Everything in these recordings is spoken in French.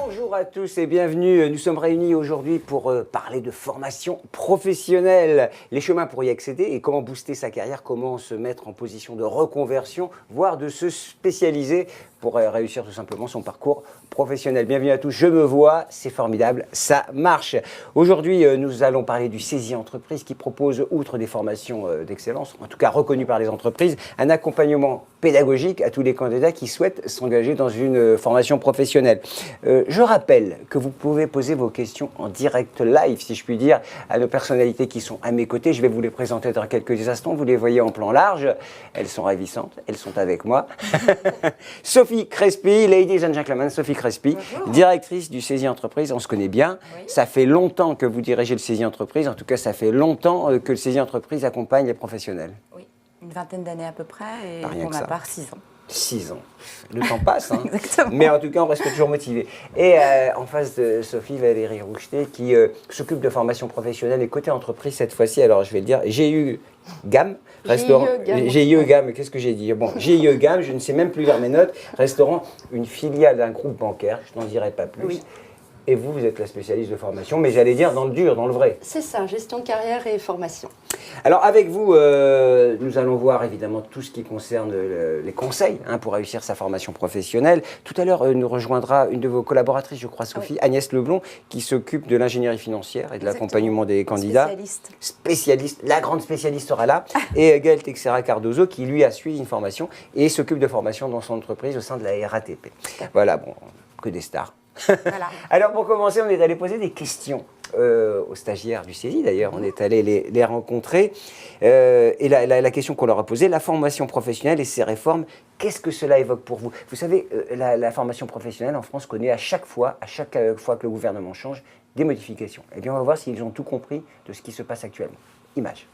Bonjour à tous et bienvenue. Nous sommes réunis aujourd'hui pour parler de formation professionnelle, les chemins pour y accéder et comment booster sa carrière, comment se mettre en position de reconversion, voire de se spécialiser pour réussir tout simplement son parcours professionnel. Bienvenue à tous, je me vois, c'est formidable, ça marche. Aujourd'hui, nous allons parler du Saisie Entreprise qui propose, outre des formations d'excellence, en tout cas reconnues par les entreprises, un accompagnement pédagogique à tous les candidats qui souhaitent s'engager dans une formation professionnelle. Je rappelle que vous pouvez poser vos questions en direct live, si je puis dire, à nos personnalités qui sont à mes côtés. Je vais vous les présenter dans quelques instants. Vous les voyez en plan large. Elles sont ravissantes. Elles sont avec moi. Sophie Crespi, ladies and gentlemen, Sophie Crespi, bonjour. Directrice du Saisie Entreprise. On se connaît bien. Oui. Ça fait longtemps que vous dirigez le Saisie Entreprise. En tout cas, ça fait longtemps que le Saisie Entreprise accompagne les professionnels. Oui, une vingtaine d'années à peu près. Et pour ma part, 6 ans. 6 ans. Le temps passe, hein. Exactement. Mais en tout cas, on reste toujours motivé. Et en face de Sophie, Valérie Roucheté, qui s'occupe de formation professionnelle et côté entreprise cette fois-ci. Alors, je vais le dire, GIE GAM, restaurant. GIE GAM, qu'est-ce que j'ai dit? Bon, GIE GAM, je ne sais même plus lire mes notes. Restaurant, une filiale d'un groupe bancaire, je n'en dirai pas plus. Oui. Et vous, vous êtes la spécialiste de formation, mais j'allais dire dans le dur, dans le vrai. C'est ça, gestion de carrière et formation. Alors avec vous, nous allons voir évidemment tout ce qui concerne les conseils pour réussir sa formation professionnelle. Tout à l'heure, nous rejoindra une de vos collaboratrices, je crois Sophie, oui. Agnès Leblond, qui s'occupe de l'ingénierie financière et de l'accompagnement des candidats. Spécialiste, la grande spécialiste sera là. Et Gaël Texera Cardozo, qui lui a suivi une formation et s'occupe de formation dans son entreprise au sein de la RATP. Voilà, bon, que des stars. Voilà. Alors pour commencer, on est allé poser des questions aux stagiaires du Saisie, d'ailleurs, on est allé les rencontrer. Et la question qu'on leur a posée, la formation professionnelle et ses réformes, qu'est-ce que cela évoque pour vous? Vous savez, la formation professionnelle en France connaît à chaque fois que le gouvernement change, des modifications. Eh bien, on va voir s'ils ont tout compris de ce qui se passe actuellement. Image.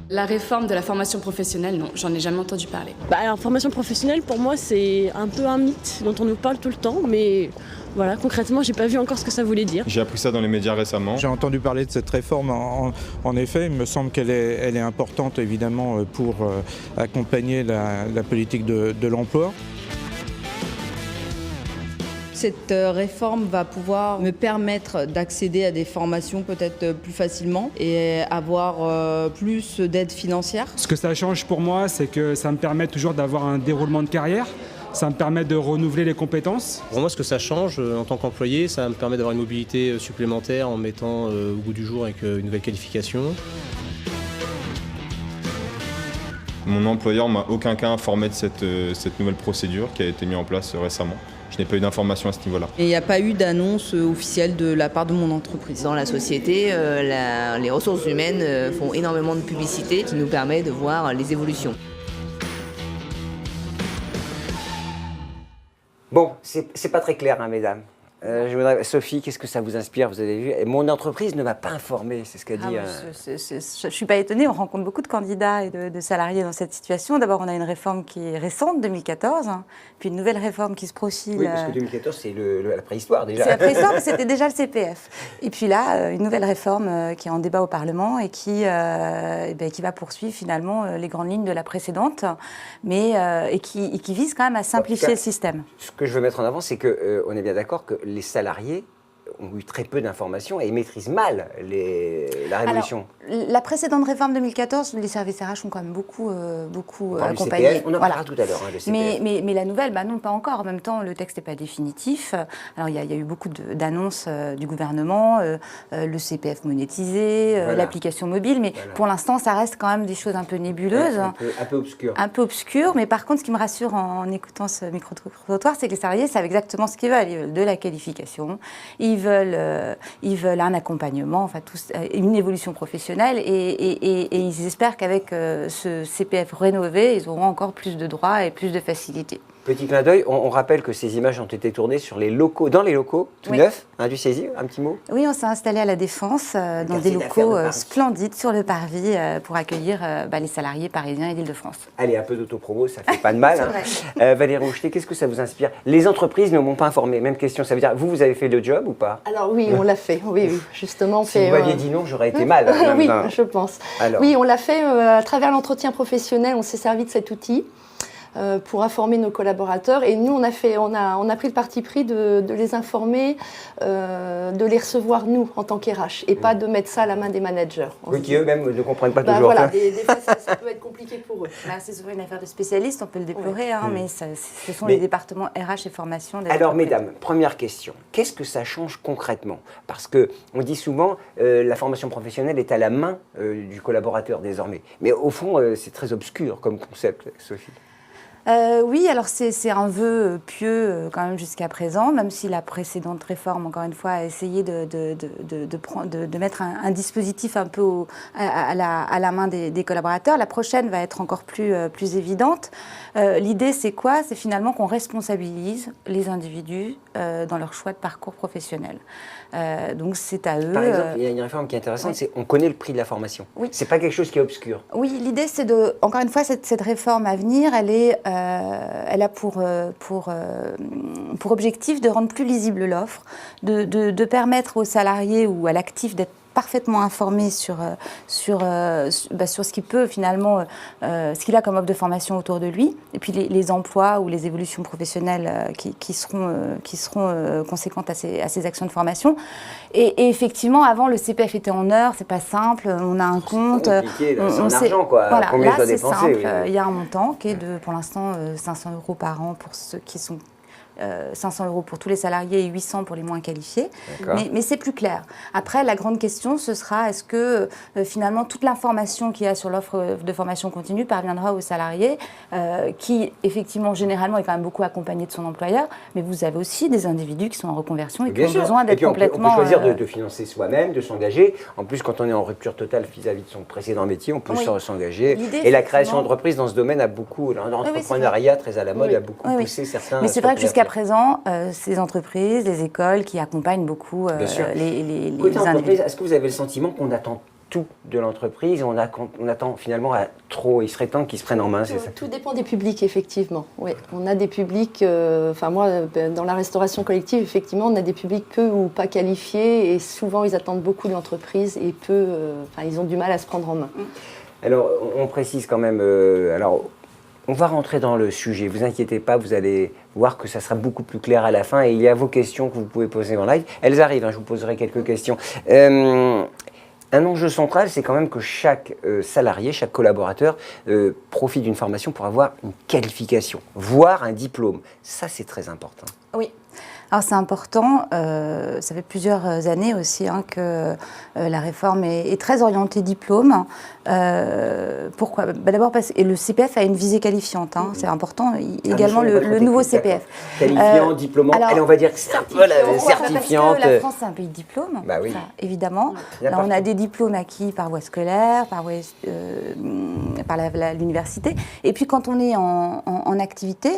La réforme de la formation professionnelle, non, j'en ai jamais entendu parler. Alors, formation professionnelle, pour moi, c'est un peu un mythe dont on nous parle tout le temps, mais voilà, concrètement, j'ai pas vu encore ce que ça voulait dire. J'ai appris ça dans les médias récemment. J'ai entendu parler de cette réforme, en effet, il me semble qu'elle est importante, évidemment, pour accompagner la politique de l'emploi. Cette réforme va pouvoir me permettre d'accéder à des formations peut-être plus facilement et avoir plus d'aide financière. Ce que ça change pour moi, c'est que ça me permet toujours d'avoir un déroulement de carrière. Ça me permet de renouveler les compétences. Pour moi, ce que ça change en tant qu'employé, ça me permet d'avoir une mobilité supplémentaire en mettant au goût du jour avec une nouvelle qualification. Mon employeur m'a aucun cas informé de cette nouvelle procédure qui a été mise en place récemment. Je n'ai pas eu d'informations à ce niveau-là. Et il n'y a pas eu d'annonce officielle de la part de mon entreprise. Dans la société, les ressources humaines font énormément de publicité qui nous permet de voir les évolutions. Bon, c'est pas très clair, hein, mesdames. Sophie, qu'est-ce que ça vous inspire? Vous avez vu, mon entreprise ne m'a pas informée, c'est ce qu'a dit. Je ne suis pas étonnée, on rencontre beaucoup de candidats et de salariés dans cette situation. D'abord, on a une réforme qui est récente, 2014, hein, puis une nouvelle réforme qui se profile. Oui, parce que 2014, c'est la préhistoire déjà. C'est la préhistoire, mais c'était déjà le CPF. Et puis là, une nouvelle réforme qui est en débat au Parlement et qui va poursuivre finalement les grandes lignes de la précédente, mais et qui vise quand même à simplifier le système. Ce que je veux mettre en avant, c'est qu'on est bien d'accord que les salariés ont eu très peu d'informations et maîtrisent mal la révolution. Alors, la précédente réforme 2014, les services RH ont quand même beaucoup accompagné. CPF, on en parlera tout à l'heure, hein, le CPF. Mais la nouvelle, non, pas encore. En même temps, le texte n'est pas définitif. Alors, il y a eu beaucoup d'annonces du gouvernement, le CPF monétisé, voilà. L'application mobile, mais voilà. Pour l'instant, ça reste quand même des choses un peu nébuleuses. Un peu obscures. Un peu obscures, mais par contre, ce qui me rassure en écoutant ce micro-trottoir, c'est que les salariés savent exactement ce qu'ils veulent. Ils veulent de la qualification, ils veulent un accompagnement, enfin une évolution professionnelle et ils espèrent qu'avec ce CPF rénové, ils auront encore plus de droits et plus de facilité. Petit clin d'œil, on rappelle que ces images ont été tournées dans les locaux tout neufs du CESI. Un petit mot? Oui, on s'est installé à La Défense, dans des locaux splendides sur le parvis pour accueillir les salariés parisiens et d'Île-de-France. Allez, un peu d'autopromo, ça fait pas de mal. Valérie Roucheté, qu'est-ce que ça vous inspire? Les entreprises ne m'ont pas informé. Même question, ça veut dire, vous avez fait le job ou pas? Alors oui, on l'a fait. Oui, justement. Si vous m'aviez dit non, j'aurais été mal. Oui, je pense. Alors. Oui, on l'a fait à travers l'entretien professionnel. On s'est servi de cet outil pour informer nos collaborateurs. Et nous, on a pris le parti pris de les informer, de les recevoir nous en tant qu'RH et pas de mettre ça à la main des managers. Oui, qui eux-mêmes ne comprennent pas toujours. Voilà, des fois, ça peut être compliqué pour eux. C'est souvent une affaire de spécialistes, on peut le déplorer, mais ce sont les départements RH et formation. Alors, mesdames, première question. Qu'est-ce que ça change concrètement? Parce qu'on dit souvent la formation professionnelle est à la main du collaborateur désormais. Mais au fond, c'est très obscur comme concept, Sophie. Oui, alors c'est un vœu pieux quand même jusqu'à présent, même si la précédente réforme, encore une fois, a essayé de mettre un dispositif un peu à la main des collaborateurs. La prochaine va être encore plus évidente. L'idée, c'est quoi? C'est finalement qu'on responsabilise les individus dans leur choix de parcours professionnel. Donc c'est à eux... Par exemple, il y a une réforme qui est intéressante, c'est on connaît le prix de la formation. Oui. C'est pas quelque chose qui est obscur. Oui, l'idée, c'est encore une fois, cette réforme à venir, elle a pour objectif de rendre plus lisible l'offre, de permettre aux salariés ou à l'actif d'être parfaitement informé sur ce qu'il peut finalement, ce qu'il a comme offre de formation autour de lui, et puis les emplois ou les évolutions professionnelles qui seront conséquentes à ces actions de formation. Et effectivement, avant, le CPF était en heures, c'est pas simple, on a un compte. C'est argent, quoi. Voilà, combien là, je dois c'est dépenser, simple. oui. Il y a un montant qui est de, pour l'instant, 500 € par an pour ceux qui sont 500 € pour tous les salariés et 800 pour les moins qualifiés. Mais c'est plus clair. Après, la grande question, ce sera est-ce que finalement toute l'information qu'il y a sur l'offre de formation continue parviendra aux salariés qui, effectivement, généralement, est quand même beaucoup accompagné de son employeur, mais vous avez aussi des individus qui sont en reconversion et qui ont besoin d'être complètement... On peut choisir de financer soi-même, de s'engager. En plus, quand on est en rupture totale vis-à-vis de son précédent métier, on peut s'engager. Et la création d'entreprises dans ce domaine a beaucoup... L'entrepreneuriat très à la mode a beaucoup poussé certains... Mais c'est vrai que jusqu'à présent, ces entreprises, les écoles qui accompagnent beaucoup les individus. Est-ce que vous avez le sentiment qu'on attend tout de l'entreprise, on attend finalement à trop, il serait temps qu'ils se prennent en main, c'est ça? Tout dépend des publics, effectivement. Oui, on a des publics, moi, dans la restauration collective, effectivement, on a des publics peu ou pas qualifiés et souvent ils attendent beaucoup de l'entreprise et ils ont du mal à se prendre en main. Alors, on précise quand même, on va rentrer dans le sujet, vous inquiétez pas, vous allez voir que ça sera beaucoup plus clair à la fin et il y a vos questions que vous pouvez poser en live. Elles arrivent, je vous poserai quelques questions. Un enjeu central, c'est quand même que chaque salarié, chaque collaborateur profite d'une formation pour avoir une qualification, voire un diplôme. Ça, c'est très important. Oui. Alors c'est important, ça fait plusieurs années aussi que la réforme est très orientée diplôme. Pourquoi? D'abord parce que le CPF a une visée qualifiante, c'est important. Également le nouveau CPF. Qualifiant, diplômant, allez, on va dire certifiante. Parce que la France, c'est un pays de diplômes, oui. Ça, évidemment. Là, on a des diplômes acquis par voie scolaire, par l'université. Et puis quand on est en activité,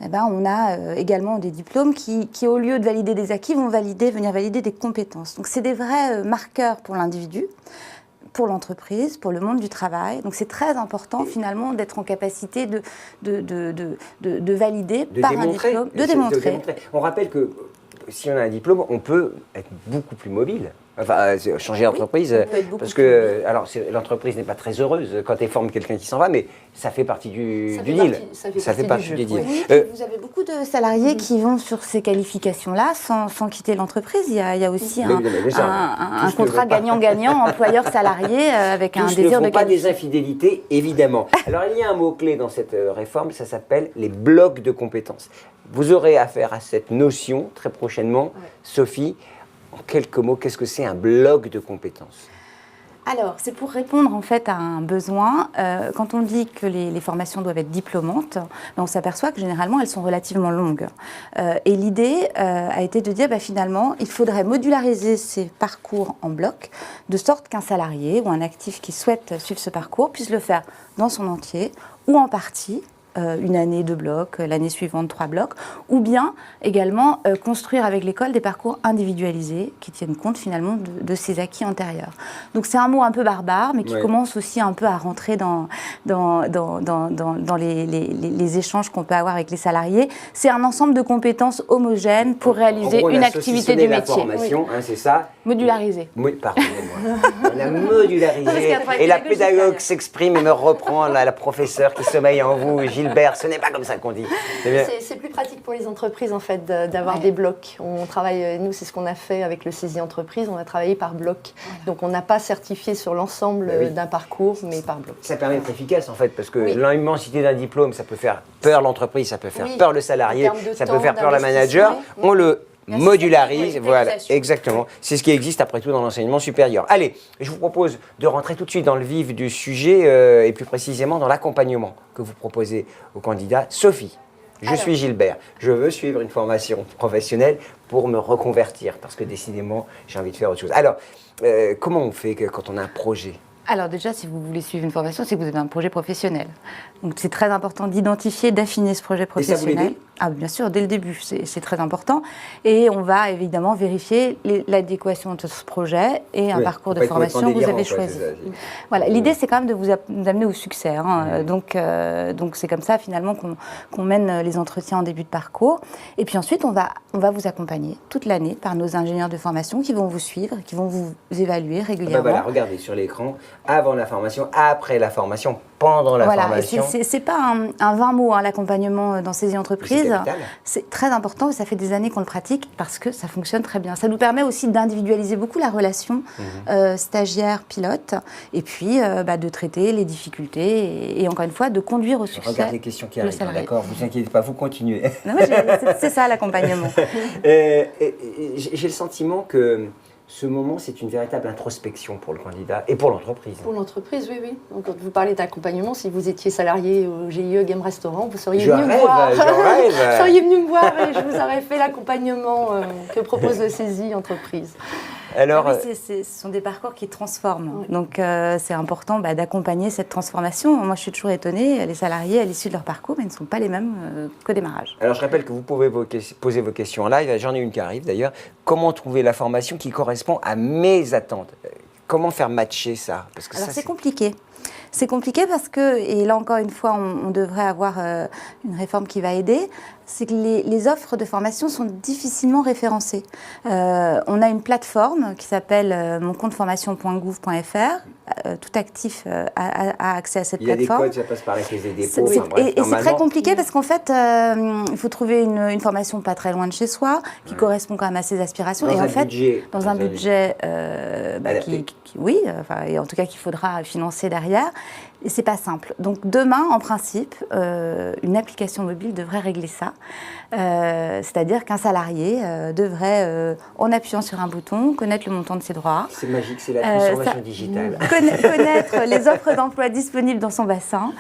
on a également des diplômes qui au lieu de valider des acquis, vont venir valider des compétences. Donc c'est des vrais marqueurs pour l'individu, pour l'entreprise, pour le monde du travail. Donc c'est très important finalement d'être en capacité de valider par un diplôme, de démontrer. On rappelle que si on a un diplôme, on peut être beaucoup plus mobile. Enfin, changer d'entreprise, parce que l'entreprise n'est pas très heureuse quand elle forme quelqu'un qui s'en va, mais ça fait partie du deal. Ça fait partie du deal. Oui, vous avez beaucoup de salariés qui vont sur ces qualifications-là sans quitter l'entreprise. Il y a aussi un contrat gagnant-gagnant, employeur-salarié, avec un désir de qualification. Tous ne font pas des infidélités, évidemment. Alors, il y a un mot-clé dans cette réforme, ça s'appelle les blocs de compétences. Vous aurez affaire à cette notion très prochainement. Sophie, en quelques mots, qu'est-ce que c'est un bloc de compétences? Alors, c'est pour répondre en fait à un besoin. Quand on dit que les formations doivent être diplômantes, on s'aperçoit que généralement elles sont relativement longues. Et l'idée a été de dire finalement, il faudrait modulariser ces parcours en bloc, de sorte qu'un salarié ou un actif qui souhaite suivre ce parcours puisse le faire dans son entier ou en partie, une année 2 blocs, l'année suivante 3 blocs, ou bien également construire avec l'école des parcours individualisés qui tiennent compte finalement de ses acquis antérieurs. Donc c'est un mot un peu barbare, mais qui commence aussi un peu à rentrer dans les échanges qu'on peut avoir avec les salariés. C'est un ensemble de compétences homogènes pour réaliser une activité du métier. Formation, hein, c'est ça. Modularisé. Pardonnez-moi. On a modularisé. Et la pédagogue s'exprime et me reprend, la professeure qui sommeille en vous, Gilbert. Ce n'est pas comme ça qu'on dit. C'est plus pratique pour les entreprises en fait d'avoir des blocs. On travaille, nous c'est ce qu'on a fait avec le saisie entreprise, on a travaillé par bloc. Donc on n'a pas certifié sur l'ensemble d'un parcours, mais par bloc. Ça permet d'être efficace en fait, parce que l'immensité d'un diplôme, ça peut faire peur l'entreprise, ça peut faire peur le salarié, ça peut faire peur le manager. On le modularise, voilà, exactement. C'est ce qui existe après tout dans l'enseignement supérieur. Allez, je vous propose de rentrer tout de suite dans le vif du sujet et plus précisément dans l'accompagnement que vous proposez aux candidats. Sophie, je suis Gilbert, je veux suivre une formation professionnelle pour me reconvertir parce que décidément j'ai envie de faire autre chose. Alors, comment on fait quand on a un projet ? Alors déjà, si vous voulez suivre une formation, c'est que vous avez un projet professionnel. Donc c'est très important d'identifier, d'affiner ce projet professionnel. Et ça vous l'aidez ? Ah, bien sûr, dès le début, c'est très important. Et on va évidemment vérifier l'adéquation de ce projet et un parcours de formation que vous avez choisi. Voilà, l'idée, c'est quand même de vous amener au succès. Hein. Donc c'est comme ça, finalement, qu'on mène les entretiens en début de parcours. Et puis ensuite, on va vous accompagner toute l'année par nos ingénieurs de formation qui vont vous suivre, qui vont vous évaluer régulièrement. Voilà, regardez sur l'écran, avant la formation, après la formation, pendant la formation. C'est pas un vain mot, hein, l'accompagnement dans ces entreprises. C'est très important et ça fait des années qu'on le pratique parce que ça fonctionne très bien. Ça nous permet aussi d'individualiser beaucoup la relation stagiaire-pilote et puis de traiter les difficultés et encore une fois de conduire au succès. Regarde les questions qui arrivent, d'accord, vous inquiétez pas, vous continuez. C'est ça l'accompagnement. J'ai le sentiment que ce moment, c'est une véritable introspection pour le candidat et pour l'entreprise. Pour l'entreprise, oui. Donc, quand vous parlez d'accompagnement, si vous étiez salarié au GIE Game Restaurant, vous seriez venu me voir. Vous seriez venu me voir et je vous aurais fait l'accompagnement que propose le saisie entreprise. Alors, ce sont des parcours qui transforment. Oui. Donc, c'est important d'accompagner cette transformation. Moi, je suis toujours étonnée. Les salariés, à l'issue de leur parcours, ils ne sont pas les mêmes qu'au démarrage. Alors, je rappelle que vous pouvez poser vos questions en live. J'en ai une qui arrive, d'ailleurs. Comment trouver la formation qui correspond à mes attentes ? Comment faire matcher ça ? Parce que alors, c'est compliqué. C'est compliqué parce que, et là encore une fois, on devrait avoir une réforme qui va aider, c'est que les offres de formation sont difficilement référencées. On a une plateforme qui s'appelle moncompteformation.gouv.fr. Tout actif a accès à cette plateforme. Il y a des codes, ça passe par la caisse des dépôts. Et c'est très compliqué parce qu'en fait, il faut trouver une formation pas très loin de chez soi, qui correspond quand même à ses aspirations. Dans un budget et en tout cas qu'il faudra financer derrière. Et c'est pas simple. Donc demain, en principe, une application mobile devrait régler ça. C'est-à-dire qu'un salarié devrait, en appuyant sur un bouton, connaître le montant de ses droits. C'est magique, c'est la transformation digitale. Connaître les offres d'emploi disponibles dans son bassin,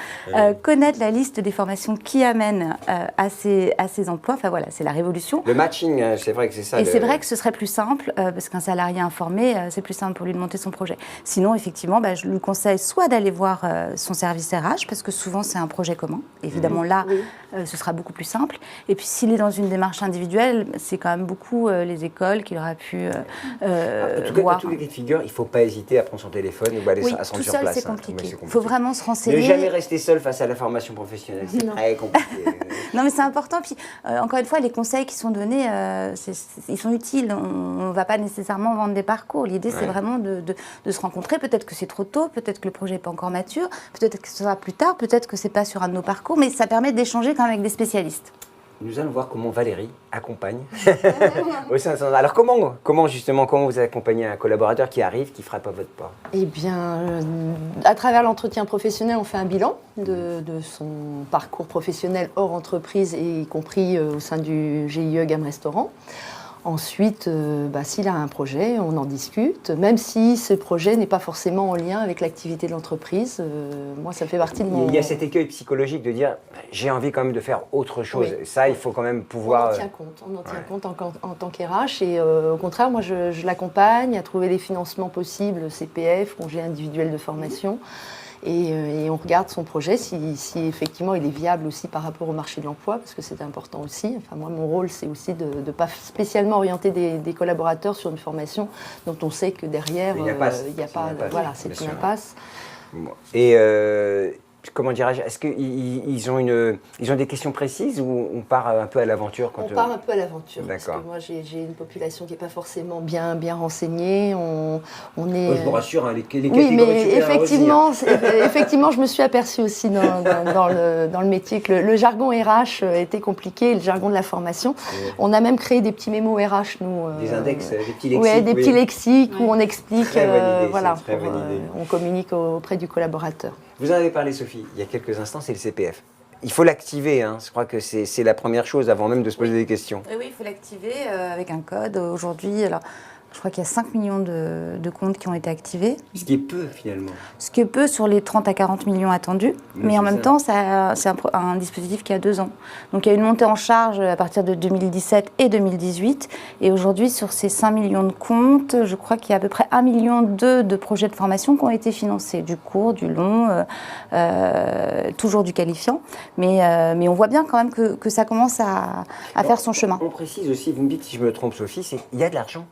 connaître la liste des formations qui amènent à ces emplois. Enfin voilà, c'est la révolution. Le matching, c'est vrai que c'est ça. Et c'est vrai que ce serait plus simple, parce qu'un salarié informé, c'est plus simple pour lui de monter son projet. Sinon, effectivement, je lui conseille soit d'aller voir son service RH, parce que souvent c'est un projet commun. Évidemment, là, ce sera beaucoup plus simple. Et puis, s'il est dans une démarche individuelle, c'est quand même beaucoup les écoles qu'il aura pu voir. Dans tous les cas de figure, il ne faut pas hésiter à prendre son téléphone ou aller à se rendre sur place. C'est compliqué. Il faut vraiment se renseigner. Ne jamais rester seul face à la formation professionnelle. C'est très compliqué. Non, mais c'est important. Puis, encore une fois, les conseils qui sont donnés, ils sont utiles. On ne va pas nécessairement vendre des parcours. L'idée, c'est vraiment de se rencontrer. Peut-être que c'est trop tôt, peut-être que le projet n'est pas encore mature, peut-être que ce sera plus tard, peut-être que ce n'est pas sur un de nos parcours, mais ça permet d'échanger quand même avec des spécialistes. Nous allons voir comment Valérie accompagne au sein de son... Alors comment vous accompagnez un collaborateur qui arrive, qui frappe à votre porte ? Eh bien, à travers l'entretien professionnel, on fait un bilan de son parcours professionnel hors entreprise, y compris au sein du GIE Game Restaurant. Ensuite, s'il a un projet, on en discute, même si ce projet n'est pas forcément en lien avec l'activité de l'entreprise. Moi, ça fait partie de mon... Il y a cet écueil psychologique de dire j'ai envie quand même de faire autre chose. Oui. Ça, il faut quand même pouvoir... On en tient compte en tant qu'RH. Et au contraire, moi, je l'accompagne à trouver les financements possibles, CPF, congé individuel de formation. Et on regarde son projet, si effectivement il est viable aussi par rapport au marché de l'emploi, parce que c'est important aussi. Enfin, moi, mon rôle, c'est aussi de ne pas spécialement orienter des collaborateurs sur une formation dont on sait que derrière, il n'y a pas, voilà, c'est une impasse. Et comment dirais-je, est-ce qu'ils ont des questions précises ou on part un peu à l'aventure On part un peu à l'aventure, parce que moi j'ai une population qui n'est pas forcément bien renseignée. Je vous rassure, hein, les catégories. Oui, mais effectivement, je me suis aperçue aussi dans le métier que le jargon RH était compliqué, le jargon de la formation. On a même créé des petits mémos RH, nous. Des index, des petits lexiques. Oui, des petits lexiques où on explique, voilà, on communique auprès du collaborateur. Vous en avez parlé, Sophie, il y a quelques instants, c'est le CPF. Il faut l'activer, hein. Je crois que c'est la première chose avant même de se poser des questions. Oui, il faut l'activer avec un code. Aujourd'hui, alors, je crois qu'il y a 5 millions de comptes qui ont été activés. Ce qui est peu, finalement. Ce qui est peu sur les 30 à 40 millions attendus. Mais en même temps, c'est un dispositif qui a 2 ans. Donc il y a une montée en charge à partir de 2017 et 2018. Et aujourd'hui, sur ces 5 millions de comptes, je crois qu'il y a à peu près 1,2 million de projets de formation qui ont été financés. Du court, du long, toujours du qualifiant. Mais on voit bien quand même que ça commence à faire son chemin. On précise aussi, vous me dites si je me trompe, Sophie, c'est qu'il y a de l'argent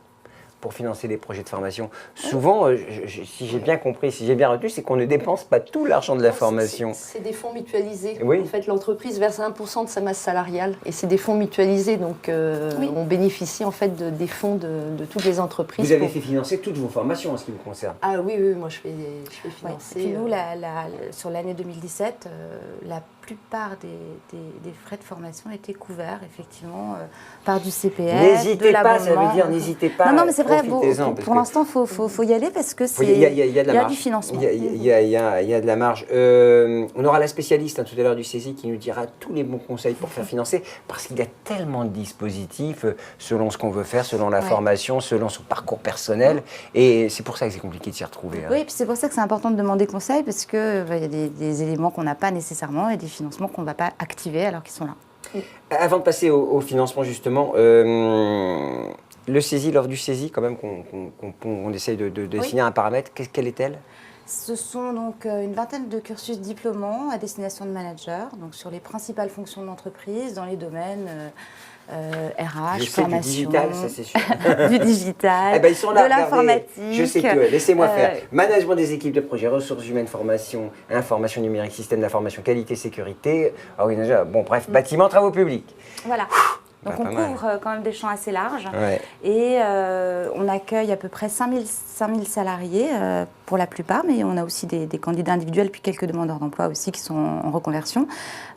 pour financer les projets de formation. Souvent, si j'ai bien compris, si j'ai bien retenu, c'est qu'on ne dépense pas tout l'argent de la formation. C'est des fonds mutualisés. Oui. En fait, l'entreprise verse 1% de sa masse salariale et c'est des fonds mutualisés. Donc, on bénéficie en fait des fonds de toutes les entreprises. Vous avez fait financer toutes vos formations en ce qui vous concerne? Ah oui, moi je fais financer. Et puis nous, sur l'année 2017, la plupart des frais de formation étaient couverts effectivement par du CPF, n'hésitez pas, ça veut dire n'hésitez pas. Non, mais c'est vrai, pour l'instant, faut y aller parce que il y a du financement. Il y a de la marge. On aura la spécialiste tout à l'heure du CESI qui nous dira tous les bons conseils pour faire financer, parce qu'il y a tellement de dispositifs selon ce qu'on veut faire, selon la formation, selon son parcours personnel, et c'est pour ça que c'est compliqué de s'y retrouver. Oui, et puis c'est pour ça que c'est important de demander conseil, parce qu'il y a des éléments qu'on n'a pas nécessairement et des financements qu'on ne va pas activer alors qu'ils sont là. Avant de passer au financement, justement, le CESI, l'offre du CESI, quand même, qu'on essaye de définir un paramètre, quelle est-elle? Ce sont donc une vingtaine de cursus diplômants à destination de managers, donc sur les principales fonctions de l'entreprise, dans les domaines RH, formation, du digital, ça c'est sûr. du digital, eh ben, ils sont là, de l'informatique. Je sais que, laissez-moi faire. Management des équipes de projet, ressources humaines, formation, information numérique, système d'information, qualité, sécurité. Ah oui, déjà, bon, bref, bâtiment, travaux publics. Voilà. Donc on couvre quand même des champs assez larges. Ouais. Et on accueille à peu près 5000 salariés pour la plupart, mais on a aussi des candidats individuels, puis quelques demandeurs d'emploi aussi qui sont en reconversion,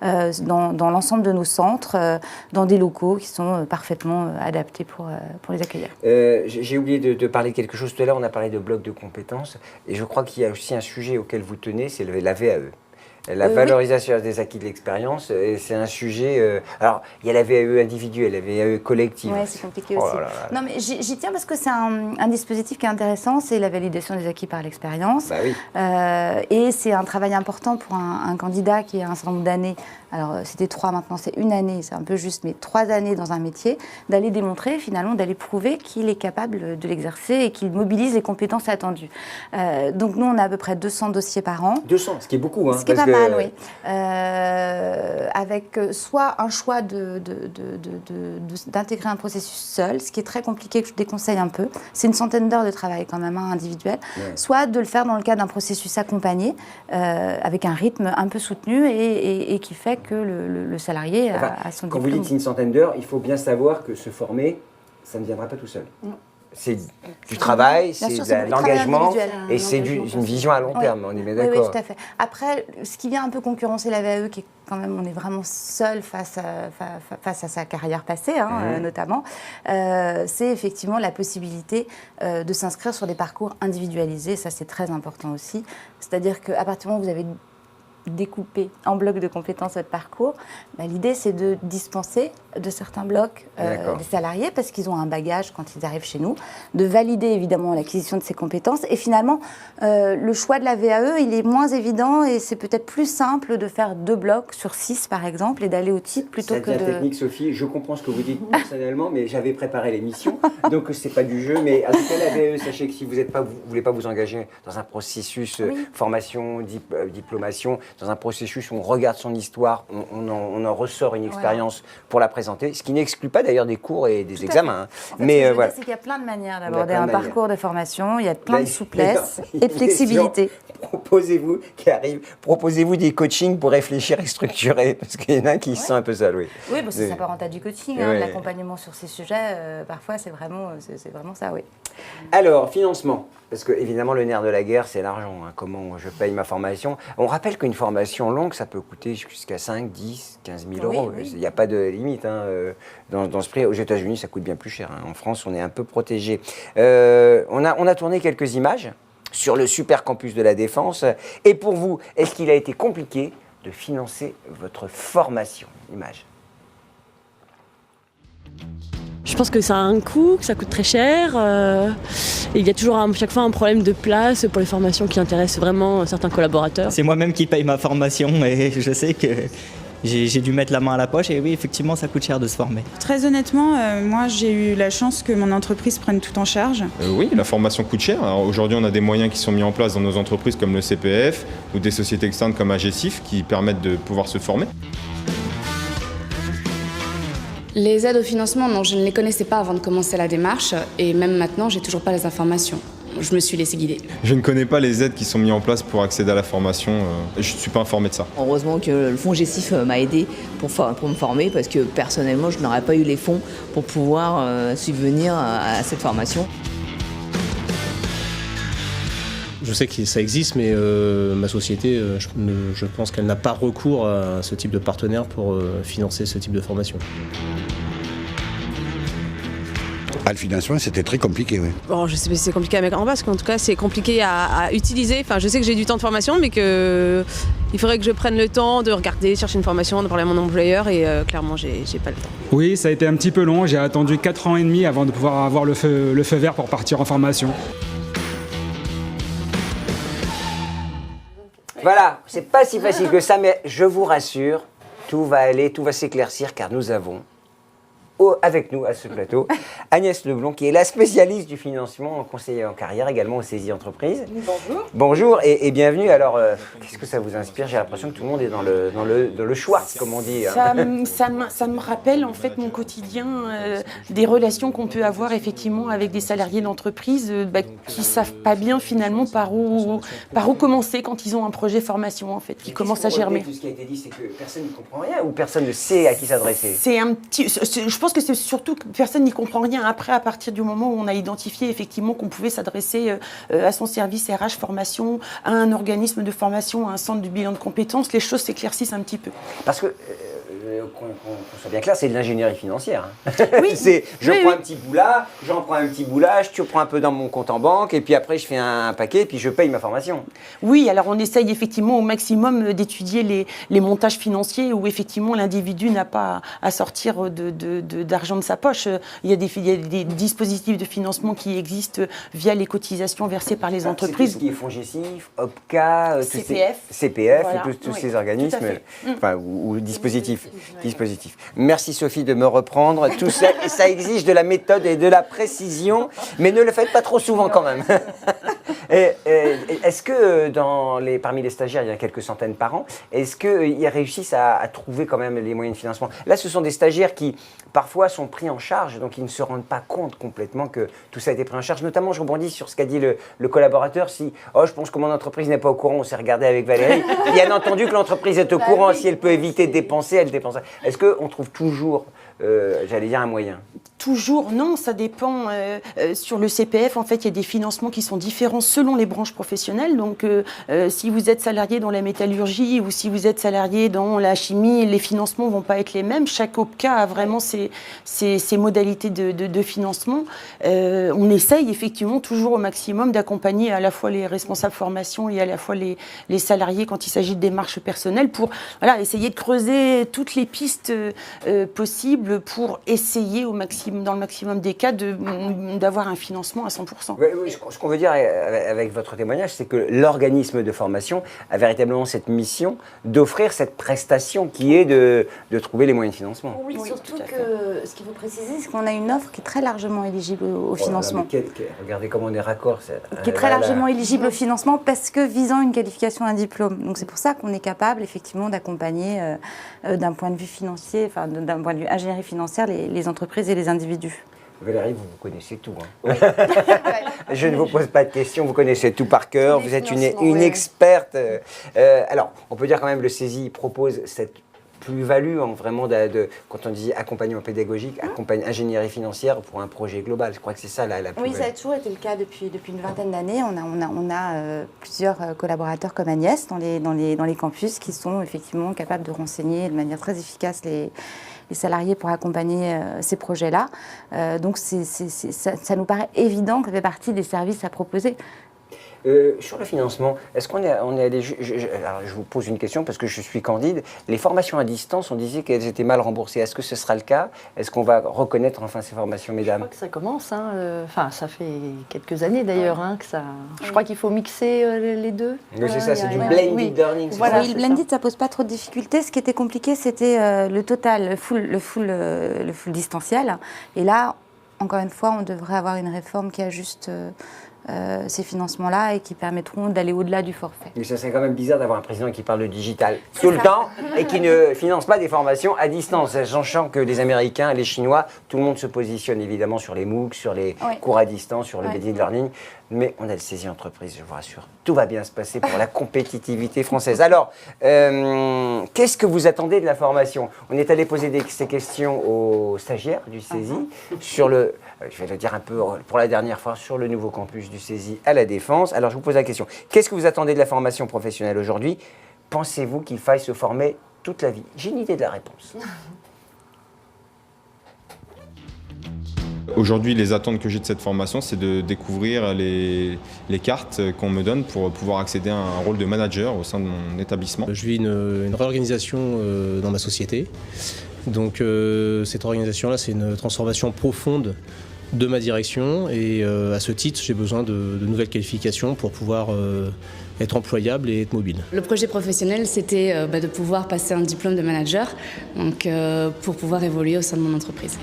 dans l'ensemble de nos centres, dans des locaux qui sont parfaitement adaptés pour les accueillir. J'ai oublié de parler de quelque chose tout à l'heure, on a parlé de bloc de compétences, et je crois qu'il y a aussi un sujet auquel vous tenez, c'est la VAE. La valorisation des acquis de l'expérience, c'est un sujet... alors, il y a la VAE individuelle, la VAE collective. Oui, c'est compliqué aussi. Non, mais j'y tiens parce que c'est un dispositif qui est intéressant, c'est la validation des acquis par l'expérience. Bah oui. Et c'est un travail important pour un candidat qui a un certain nombre d'années. Alors, c'était 3, maintenant c'est 1 année, c'est un peu juste, mais 3 années dans un métier, d'aller démontrer, finalement, d'aller prouver qu'il est capable de l'exercer et qu'il mobilise les compétences attendues. Donc, nous, on a à peu près 200 dossiers par an. 200, ce qui est beaucoup, hein. Ce qui est pas mal, oui. Avec soit un choix d'intégrer un processus seul, ce qui est très compliqué, que je déconseille un peu. C'est une centaine d'heures de travail quand même, individuel. Ouais. Soit de le faire dans le cadre d'un processus accompagné, avec un rythme un peu soutenu et qui fait que le salarié a son diplôme. Quand vous dites une centaine d'heures, il faut bien savoir que se former, ça ne viendra pas tout seul. Non. C'est du travail, c'est de l'engagement et c'est une vision à long terme, on est bien d'accord. Oui, tout à fait. Après, ce qui vient un peu concurrencer la VAE, qui est quand même, on est vraiment seul face à sa carrière passée, notamment, c'est effectivement la possibilité de s'inscrire sur des parcours individualisés. Ça, c'est très important aussi. C'est-à-dire qu'à partir du moment où vous avez découper en blocs de compétences votre parcours, l'idée c'est de dispenser de certains blocs des salariés parce qu'ils ont un bagage quand ils arrivent chez nous, de valider évidemment l'acquisition de ces compétences et finalement le choix de la VAE il est moins évident et c'est peut-être plus simple de faire 2 blocs sur 6 par exemple et d'aller au titre plutôt que de... C'est technique Sophie, je comprends ce que vous dites personnellement mais j'avais préparé l'émission donc c'est pas du jeu mais en tout cas la VAE sachez que si vous voulez pas vous engager dans un processus formation, diplomation, dans un processus où on regarde son histoire, on en ressort une expérience pour la présenter, ce qui n'exclut pas d'ailleurs des cours et des examens. En fait, mais voilà. C'est qu'il y a plein de manières d'aborder un parcours de formation, il y a plein de souplesse et de flexibilité. Proposez-vous des coachings pour réfléchir et structurer, parce qu'il y en a qui se sentent un peu seuls. Oui, ça s'apparente à du coaching, de l'accompagnement sur ces sujets, parfois c'est vraiment ça, oui. Alors, financement. Parce que, évidemment, le nerf de la guerre, c'est l'argent. Comment je paye ma formation. On rappelle qu'une formation longue, ça peut coûter jusqu'à 5, 10, 15 000 euros. Il n'y a pas de limite dans ce prix. Aux États-Unis, ça coûte bien plus cher. En France, on est un peu protégé. On a tourné quelques images sur le super campus de la Défense. Et pour vous, est-ce qu'il a été compliqué de financer votre formation? Image. Je pense que ça a un coût, que ça coûte très cher. Et il y a toujours chaque fois un problème de place pour les formations qui intéressent vraiment certains collaborateurs. C'est moi-même qui paye ma formation et je sais que j'ai dû mettre la main à la poche et oui, effectivement, ça coûte cher de se former. Très honnêtement, moi, j'ai eu la chance que mon entreprise prenne tout en charge. Oui, la formation coûte cher. Aujourd'hui, on a des moyens qui sont mis en place dans nos entreprises comme le CPF ou des sociétés externes comme AGESIF qui permettent de pouvoir se former. Les aides au financement, non, je ne les connaissais pas avant de commencer la démarche et même maintenant, j'ai toujours pas les informations. Je me suis laissée guider. Je ne connais pas les aides qui sont mises en place pour accéder à la formation. Je ne suis pas informé de ça. Heureusement que le fonds GESIF m'a aidé pour me former parce que personnellement, je n'aurais pas eu les fonds pour pouvoir subvenir à cette formation. Je sais que ça existe, mais ma société, je pense qu'elle n'a pas recours à ce type de partenaire pour financer ce type de formation. Le financement, c'était très compliqué, oui. Bon, je sais pas si c'est compliqué à mettre en place, qu'en tout cas, c'est compliqué à utiliser. Enfin, je sais que j'ai du temps de formation, mais qu'il faudrait que je prenne le temps de regarder, chercher une formation, de parler à mon employeur, et clairement, j'ai pas le temps. Oui, ça a été un petit peu long. J'ai attendu 4 ans et demi avant de pouvoir avoir le feu vert pour partir en formation. Voilà, c'est pas si facile que ça, mais je vous rassure, tout va s'éclaircir, car nous avons avec nous à ce plateau Agnès Leblond, qui est la spécialiste du financement, conseillère en carrière, également au CESI Entreprises. Bonjour. Bonjour et bienvenue. Alors, qu'est-ce que ça vous inspire? J'ai l'impression que tout le monde est dans le choix, comme on dit. Ça me rappelle en fait mon quotidien, des relations qu'on peut avoir effectivement avec des salariés d'entreprise qui ne savent pas bien finalement par où commencer quand ils ont un projet formation en fait, qui commence à germer. Tout ce qui a été dit, c'est que personne n'y comprend rien ou personne ne sait à qui s'adresser. Je pense que c'est surtout que personne n'y comprend rien. Après, à partir du moment où on a identifié effectivement qu'on pouvait s'adresser à son service RH formation, à un organisme de formation, à un centre de bilan de compétences, les choses s'éclaircissent un petit peu. Parce que, qu'on soit bien clair, c'est de l'ingénierie financière. Oui, prends un petit bout là, j'en prends un petit bout là, je prends un peu dans mon compte en banque, et puis après je fais un paquet, et puis je paye ma formation. Oui, alors on essaye effectivement au maximum d'étudier les montages financiers où effectivement l'individu n'a pas à sortir d'argent de sa poche. Il y a des dispositifs de financement qui existent via les cotisations versées par les entreprises. C'est tout ce qui est fonds GESIF, OPCA, CPF, voilà. tous ces organismes, ou dispositifs. Merci Sophie de me reprendre. Tout ça, ça exige de la méthode et de la précision, mais ne le faites pas trop souvent quand même. Est-ce que parmi les stagiaires, il y en a quelques centaines par an, est-ce qu'ils réussissent à trouver quand même les moyens de financement? Là, ce sont des stagiaires qui parfois sont pris en charge, donc ils ne se rendent pas compte complètement que tout ça a été pris en charge. Notamment, je rebondis sur ce qu'a dit le collaborateur. Je pense que mon entreprise n'est pas au courant, on s'est regardé avec Valérie. Bien entendu que l'entreprise est au courant, si elle peut éviter de dépenser, elle dépense. Est-ce qu'on trouve toujours, un moyen? Toujours, non, ça dépend. Sur le CPF, en fait, il y a des financements qui sont différents selon les branches professionnelles. Donc, si vous êtes salarié dans la métallurgie ou si vous êtes salarié dans la chimie, les financements ne vont pas être les mêmes. Chaque OPCA a vraiment ses modalités de financement. On essaye effectivement toujours au maximum d'accompagner à la fois les responsables formation et à la fois les salariés quand il s'agit de démarches personnelles pour essayer de creuser toutes les pistes possibles pour essayer dans le maximum des cas d'avoir un financement à 100%. Oui, ce qu'on veut dire avec votre témoignage, c'est que l'organisme de formation a véritablement cette mission d'offrir cette prestation qui est de trouver les moyens de financement. Oui, surtout que ce qu'il faut préciser, c'est qu'on a une offre qui est très largement éligible au financement. Regardez comment on est raccord. Qui est très largement éligible au financement parce que visant une qualification, un diplôme. Donc c'est pour ça qu'on est capable effectivement d'accompagner d'un point de vue financier, enfin d'un point de vue ingénierie financière, les entreprises et les individus. Valérie, vous connaissez tout. Hein. Je ne vous pose pas de questions, vous connaissez tout par cœur, vous êtes une experte. Alors, on peut dire quand même que le CESI propose cette plus-value, vraiment quand on dit accompagnement pédagogique, ingénierie financière pour un projet global. Je crois que c'est ça la plus-value. Oui, ça a toujours été le cas depuis une vingtaine d'années. On a plusieurs collaborateurs comme Agnès dans les campus qui sont effectivement capables de renseigner de manière très efficace les salariés pour accompagner ces projets-là. Donc ça nous paraît évident que ça fait partie des services à proposer. Sur le financement, est-ce qu'on est allé... Alors, je vous pose une question parce que je suis candide. Les formations à distance, on disait qu'elles étaient mal remboursées. Est-ce que ce sera le cas? Est-ce qu'on va reconnaître enfin ces formations, mesdames? Je crois que ça commence. Enfin, ça fait quelques années d'ailleurs que ça... Je crois qu'il faut mixer les deux. Oui, c'est ça, c'est du blended learning. Voilà, le blended, ça pose pas trop de difficultés. Ce qui était compliqué, c'était le total, le full distanciel. Et là, encore une fois, on devrait avoir une réforme qui ajuste... ces financements-là et qui permettront d'aller au-delà du forfait. Mais ça serait quand même bizarre d'avoir un président qui parle de digital tout le temps et qui ne finance pas des formations à distance. Sachant que les Américains, les Chinois, tout le monde se positionne évidemment sur les MOOC, sur les cours à distance, sur le blended learning. Mais on a le CESI entreprise, je vous rassure. Tout va bien se passer pour la compétitivité française. Alors, qu'est-ce que vous attendez de la formation? On est allé poser ces questions aux stagiaires du CESI sur le, je vais le dire un peu pour la dernière fois, sur le nouveau campus du CESI à La Défense. Alors, je vous pose la question. Qu'est-ce que vous attendez de la formation professionnelle aujourd'hui? Pensez-vous qu'il faille se former toute la vie? J'ai une idée de la réponse. Aujourd'hui, les attentes que j'ai de cette formation, c'est de découvrir les cartes qu'on me donne pour pouvoir accéder à un rôle de manager au sein de mon établissement. Je vis une réorganisation dans ma société. Donc cette organisation-là, c'est une transformation profonde de ma direction et à ce titre, j'ai besoin de nouvelles qualifications pour pouvoir être employable et être mobile. Le projet professionnel, c'était de pouvoir passer un diplôme de manager donc, pour pouvoir évoluer au sein de mon entreprise.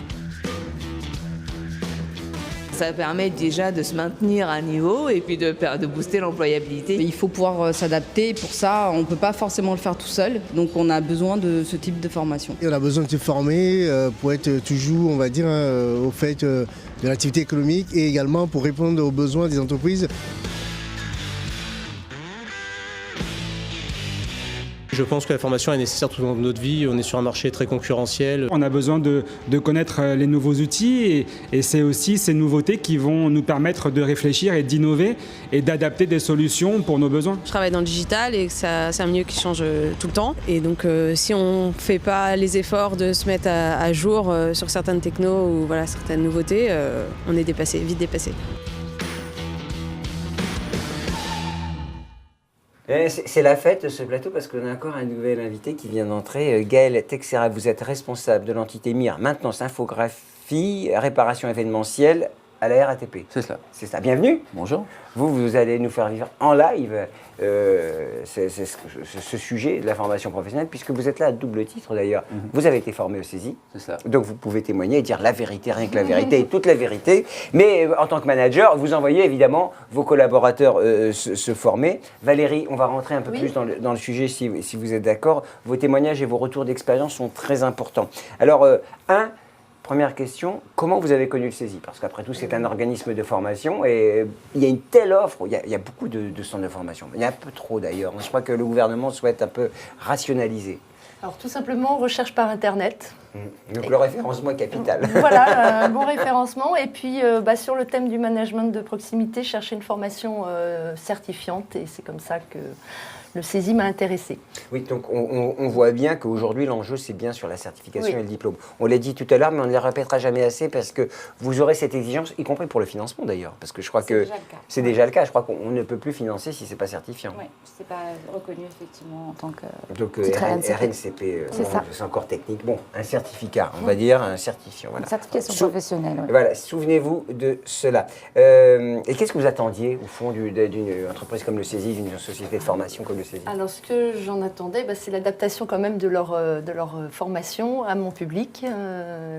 Ça permet déjà de se maintenir à un niveau et puis de booster l'employabilité. Il faut pouvoir s'adapter. Pour ça, on ne peut pas forcément le faire tout seul. Donc on a besoin de ce type de formation. Et on a besoin de se former pour être toujours, on va dire, au fait de l'activité économique et également pour répondre aux besoins des entreprises. Je pense que la formation est nécessaire tout au long de notre vie. On est sur un marché très concurrentiel. On a besoin de connaître les nouveaux outils et c'est aussi ces nouveautés qui vont nous permettre de réfléchir et d'innover et d'adapter des solutions pour nos besoins. Je travaille dans le digital et c'est un milieu qui change tout le temps. Et donc si on ne fait pas les efforts de se mettre à jour sur certaines technos ou certaines nouveautés, on est vite dépassé. C'est la fête ce plateau parce qu'on a encore un nouvel invité qui vient d'entrer. Gaël Texera, vous êtes responsable de l'entité MIR, maintenance, infographie, réparation événementielle à la RATP. C'est cela. C'est ça. Bienvenue. Bonjour. Vous allez nous faire vivre en live ce sujet de la formation professionnelle, puisque vous êtes là à double titre d'ailleurs. Vous avez été formé au CESI, c'est ça. Donc vous pouvez témoigner et dire la vérité, rien que la vérité et toute la vérité. Mais en tant que manager, vous envoyez évidemment vos collaborateurs se former. Valérie, on va rentrer un peu plus dans le sujet si vous êtes d'accord. Vos témoignages et vos retours d'expérience sont très importants. Alors, première question, comment vous avez connu le CESI? Parce qu'après tout, c'est un organisme de formation et il y a une telle offre, il y a beaucoup de centres de formation. Il y en a un peu trop d'ailleurs. Je crois que le gouvernement souhaite un peu rationaliser. Alors tout simplement, recherche par Internet. Donc le référencement est capital. Voilà, un bon référencement. Et puis sur le thème du management de proximité, chercher une formation certifiante. Et c'est comme ça que le CESI m'a intéressée. Oui, donc on voit bien qu'aujourd'hui l'enjeu c'est bien sur la certification et le diplôme. On l'a dit tout à l'heure, mais on ne le répétera jamais assez parce que vous aurez cette exigence, y compris pour le financement d'ailleurs, parce que je crois que c'est déjà le cas. Je crois qu'on ne peut plus financer si c'est pas certifiant. Oui, c'est pas reconnu effectivement en tant que. Donc RNCP, c'est encore technique. Bon, un certificat, on va dire un certifiant. Voilà. Une certification professionnelle. Oui. Voilà, souvenez-vous de cela. Et qu'est-ce que vous attendiez au fond d'une entreprise comme le CESI, d'une société de formation comme le CESI? Alors ce que j'en attendais, c'est l'adaptation quand même de leur formation à mon public,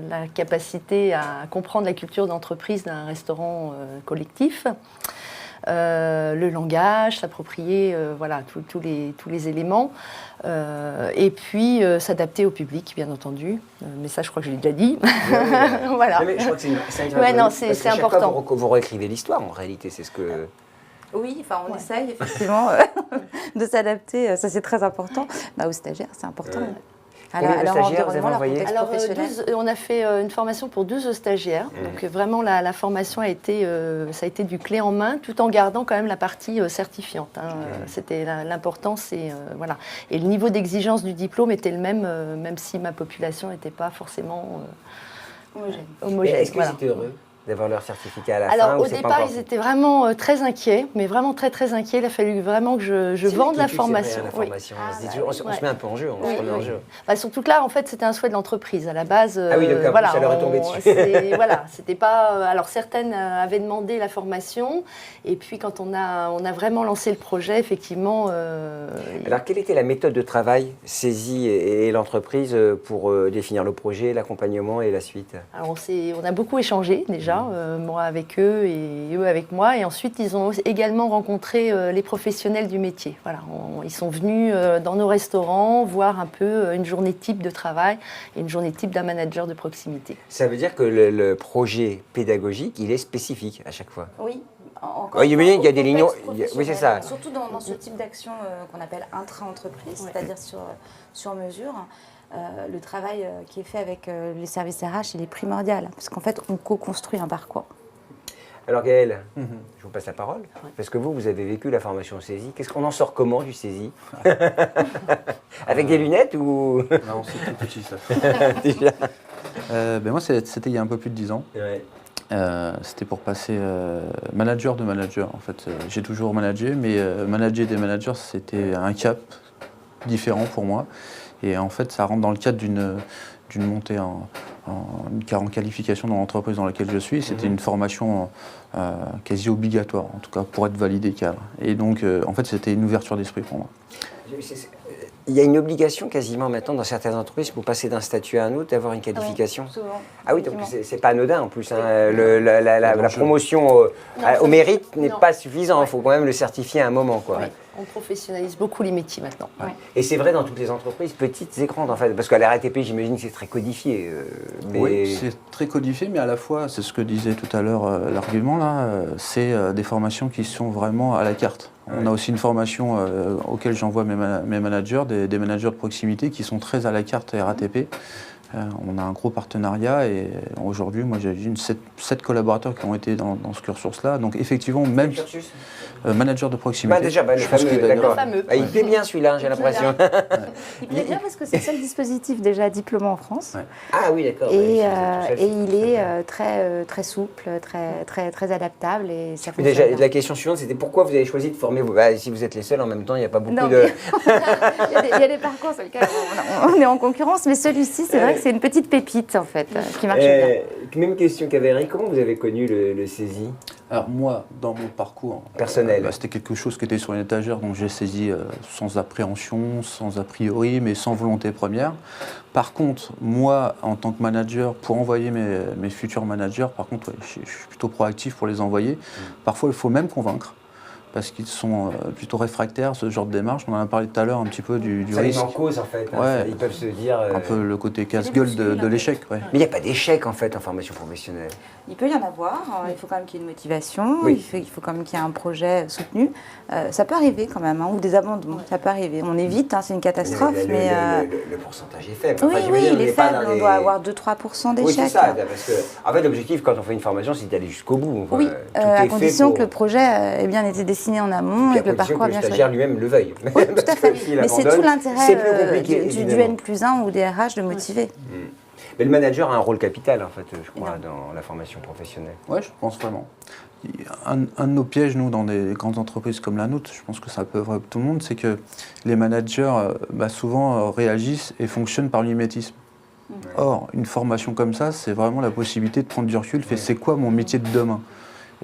la capacité à comprendre la culture d'entreprise d'un restaurant collectif, le langage, s'approprier tous les éléments, et puis s'adapter au public, bien entendu. Mais ça, je crois que je l'ai déjà dit. Voilà. Mais je crois que c'est important. Vous réécrivez l'histoire, en réalité, c'est ce que... Oui, on essaye effectivement de s'adapter, ça c'est très important. Aux stagiaires, c'est important. Combien de stagiaires vous avez envoyé? Alors, on a fait une formation pour 12 stagiaires. Donc vraiment, la formation ça a été du clé en main, tout en gardant quand même la partie certifiante. C'était l'importance et voilà. Et le niveau d'exigence du diplôme était le même, même si ma population n'était pas forcément homogène. Est-ce que c'était heureux d'avoir leur certificat à la fin? Alors au départ, ils étaient vraiment très inquiets, mais vraiment très très inquiets. Il a fallu vraiment que je vende la formation. On se met un peu en jeu. Surtout que là, en fait, c'était un souhait de l'entreprise. À la base, ça leur est tombé dessus. C'était pas. Alors certaines avaient demandé la formation, et puis quand on a vraiment lancé le projet, effectivement. Alors quelle était la méthode de travail CESI et l'entreprise pour définir le projet, l'accompagnement et la suite? Alors on a beaucoup échangé déjà. Moi avec eux et eux avec moi. Et ensuite, ils ont également rencontré les professionnels du métier. Voilà, ils sont venus dans nos restaurants voir un peu une journée type de travail et une journée type d'un manager de proximité. Ça veut dire que le projet pédagogique, il est spécifique à chaque fois? Oui. Il y a des lignes. Oui, c'est ça. Surtout dans ce type d'action qu'on appelle intra-entreprise, c'est-à-dire sur mesure. Le travail qui est fait avec les services RH, il est primordial, parce qu'en fait, on co-construit un parcours. Alors Gaëlle, je vous passe la parole, parce que vous avez vécu la formation au CESI. Qu'est-ce qu'on en sort comment du CESI? Avec des lunettes ou... Non, c'est tout petit ça. Déjà. Moi, c'était il y a un peu plus de 10 ans. Ouais. C'était pour passer manager de manager. En fait, j'ai toujours managé, mais manager des managers, c'était un cap différent pour moi. Et en fait, ça rentre dans le cadre d'une montée en qualification dans l'entreprise dans laquelle je suis. C'était une formation quasi obligatoire, en tout cas pour être validé cadre. Et donc, en fait, c'était une ouverture d'esprit pour moi. Il y a une obligation quasiment maintenant dans certaines entreprises pour passer d'un statut à un autre, d'avoir une qualification. Oui, souvent. Ah oui, donc c'est pas anodin en plus. La promotion au mérite n'est pas suffisante. Il faut quand même le certifier à un moment, quoi. Oui. On professionnalise beaucoup les métiers maintenant. Ouais. Et c'est vrai dans toutes les entreprises, petites et grandes en fait, parce qu'à la RATP, j'imagine que c'est très codifié. Oui, c'est très codifié, mais à la fois, c'est ce que disait tout à l'heure l'argument là, c'est des formations qui sont vraiment à la carte. On a aussi une formation auquel j'envoie mes managers, des managers de proximité qui sont très à la carte RATP. On a un gros partenariat et aujourd'hui, moi j'ai 7 collaborateurs qui ont été dans ce cursus-là. Donc effectivement, même manager de proximité. Déjà, le fameux. Il plaît bien celui-là, j'ai l'impression. Il plaît bien parce que c'est le seul dispositif déjà diplômant en France. Ouais. Ah oui, d'accord. Et il est très souple, très adaptable. Et ça déjà, la question suivante, c'était pourquoi vous avez choisi de former si vous êtes les seuls en même temps, il n'y a pas beaucoup de... il y a des parcours sur lesquels on est en concurrence, mais celui-ci, c'est vrai que c'est une petite pépite en fait, qui marche bien. Même question qu'Avéry, comment vous avez connu le CESI? Alors moi, dans mon parcours personnel, c'était quelque chose qui était sur une étagère, donc j'ai saisi sans appréhension, sans a priori, mais sans volonté première. Par contre, moi, en tant que manager, pour envoyer mes futurs managers, par contre, je suis plutôt proactif pour les envoyer. Parfois, il faut même convaincre. parce qu'ils sont plutôt réfractaires à ce genre de démarche. On en a parlé tout à l'heure un petit peu du ça risque. Ça les met en cause en fait. Ouais. Ils peuvent se dire... Un peu le côté casse-gueule de l'échec. Ouais. Mais il n'y a pas d'échec en fait en formation professionnelle. Il peut y en avoir, il faut quand même qu'il y ait une motivation, il faut quand même qu'il y ait un projet soutenu. Ça peut arriver quand même, ou des abandons, ça peut arriver. On évite, c'est une catastrophe, mais... Le pourcentage est faible. Oui, il est faible, on doit avoir 2-3% d'échecs. Oui, c'est ça, parce que en fait, l'objectif quand on fait une formation, c'est d'aller jusqu'au bout. Oui, à condition que le projet ait bien été dessiné en amont et que le parcours a bien choisi. Que le stagiaire lui-même le veuille. Oui, tout à fait. Mais c'est tout l'intérêt du N+1 ou des RH de motiver. Mais le manager a un rôle capital, en fait, je crois, dans la formation professionnelle. Oui, je pense vraiment. Un de nos pièges, nous, dans des grandes entreprises comme la nôtre, je pense que ça peut vrai pour tout le monde, c'est que les managers, souvent, réagissent et fonctionnent par mimétisme. Or, une formation comme ça, c'est vraiment la possibilité de prendre du recul, c'est quoi mon métier de demain ?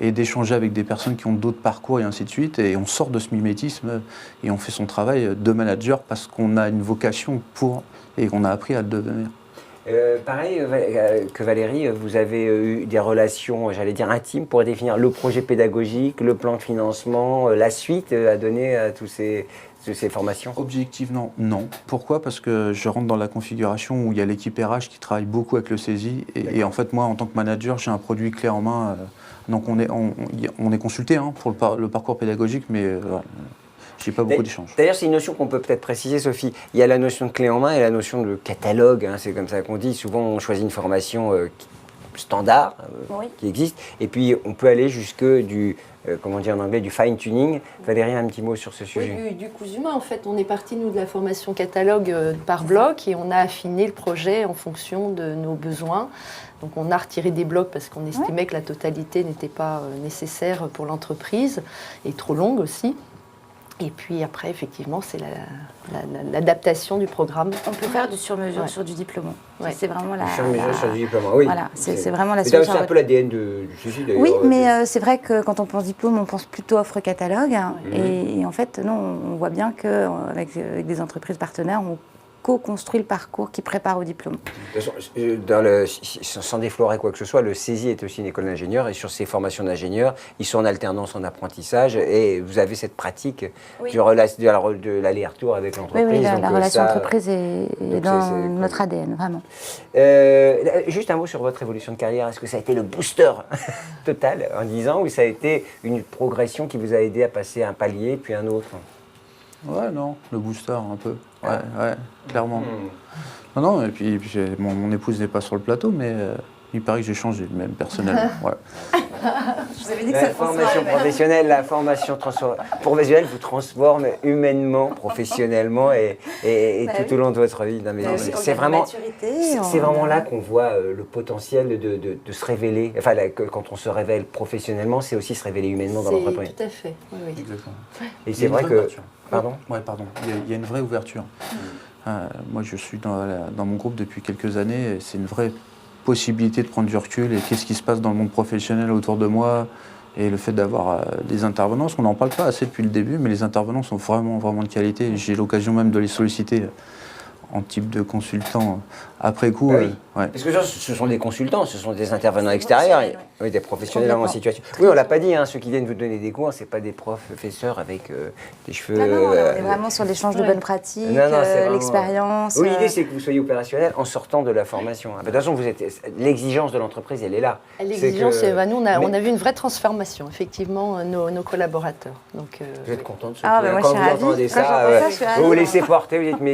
Et d'échanger avec des personnes qui ont d'autres parcours et ainsi de suite, et on sort de ce mimétisme et on fait son travail de manager parce qu'on a une vocation pour, et qu'on a appris à le devenir. Pareil que Valérie, vous avez eu des relations, j'allais dire intimes, pour définir le projet pédagogique, le plan de financement, la suite à donner à tous ces formations? Objectivement, non. Pourquoi? Parce que je rentre dans la configuration où il y a l'équipe RH qui travaille beaucoup avec le CESI, et en fait, moi, en tant que manager, j'ai un produit clé en main, donc on est consulté pour le parcours pédagogique, mais voilà. J'ai pas beaucoup d'échanges. D'ailleurs, c'est une notion qu'on peut peut-être préciser, Sophie. Il y a la notion de clé en main et la notion de catalogue. C'est comme ça qu'on dit. Souvent, on choisit une formation standard qui existe. Et puis, on peut aller jusque du, comment dire en anglais, du fine-tuning. Valérie, un petit mot sur ce sujet. Oui, du cousu main, en fait. On est parti, nous, de la formation catalogue par bloc et on a affiné le projet en fonction de nos besoins. Donc, on a retiré des blocs parce qu'on estimait que la totalité n'était pas nécessaire pour l'entreprise et trop longue aussi. Et puis après, effectivement, c'est l'adaptation du programme. On peut faire du sur-mesure sur du diplôme. C'est vraiment la... Sur-mesure sur du diplôme, oui. Voilà, c'est vraiment la solution. C'est un peu l'ADN du CESI, d'ailleurs. Oui, mais c'est vrai que quand on pense diplôme, on pense plutôt offre catalogue. Et en fait, non, on voit bien qu'avec des entreprises partenaires, on co-construit le parcours qui prépare au diplôme. De toute façon, sans déflorer quoi que ce soit, le CESI est aussi une école d'ingénieurs et sur ces formations d'ingénieurs, ils sont en alternance en apprentissage et vous avez cette pratique de l'aller-retour avec l'entreprise. Oui, la relation entreprise est dans notre ADN, vraiment. Juste un mot sur votre évolution de carrière. Est-ce que ça a été le booster total en 10 ans ou ça a été une progression qui vous a aidé à passer un palier puis un autre? Ouais, non, le booster un peu. Ouais, clairement. Non, et puis mon épouse n'est pas sur le plateau, mais il paraît que j'ai changé, même personnellement. Ouais. Je vous avais dit que la formation professionnelle, la formation professionnelle vous transforme humainement, professionnellement et tout au long de votre vie. C'est vraiment là qu'on voit le potentiel de se révéler. Enfin, quand on se révèle professionnellement, c'est aussi se révéler humainement dans l'entreprise. Tout à fait, oui. Exactement. Et c'est vrai que... Pardon ? Ouais, pardon. Il y a une vraie ouverture. Moi, je suis dans mon groupe depuis quelques années et c'est une vraie possibilité de prendre du recul et qu'est-ce qui se passe dans le monde professionnel autour de moi et le fait d'avoir des intervenants. On n'en parle pas assez depuis le début, mais les intervenants sont vraiment, vraiment de qualité. J'ai l'occasion même de les solliciter en type de consultant après coup. Parce que ce sont des consultants, ce sont des intervenants extérieurs, des professionnels en situation. Oui, on ne l'a pas dit, ceux qui viennent vous donner des cours, ce n'est pas des professeurs avec des cheveux... Non, on est vraiment sur l'échange de bonnes pratiques, l'expérience... Oui, l'idée, c'est que vous soyez opérationnel en sortant de la formation. De toute façon, l'exigence de l'entreprise, elle est là. L'exigence, nous, on a vu une vraie transformation, effectivement, nos collaborateurs. Donc, vous êtes contente de ce quand vous entendez ça, vous vous laissez porter, vous dites, mais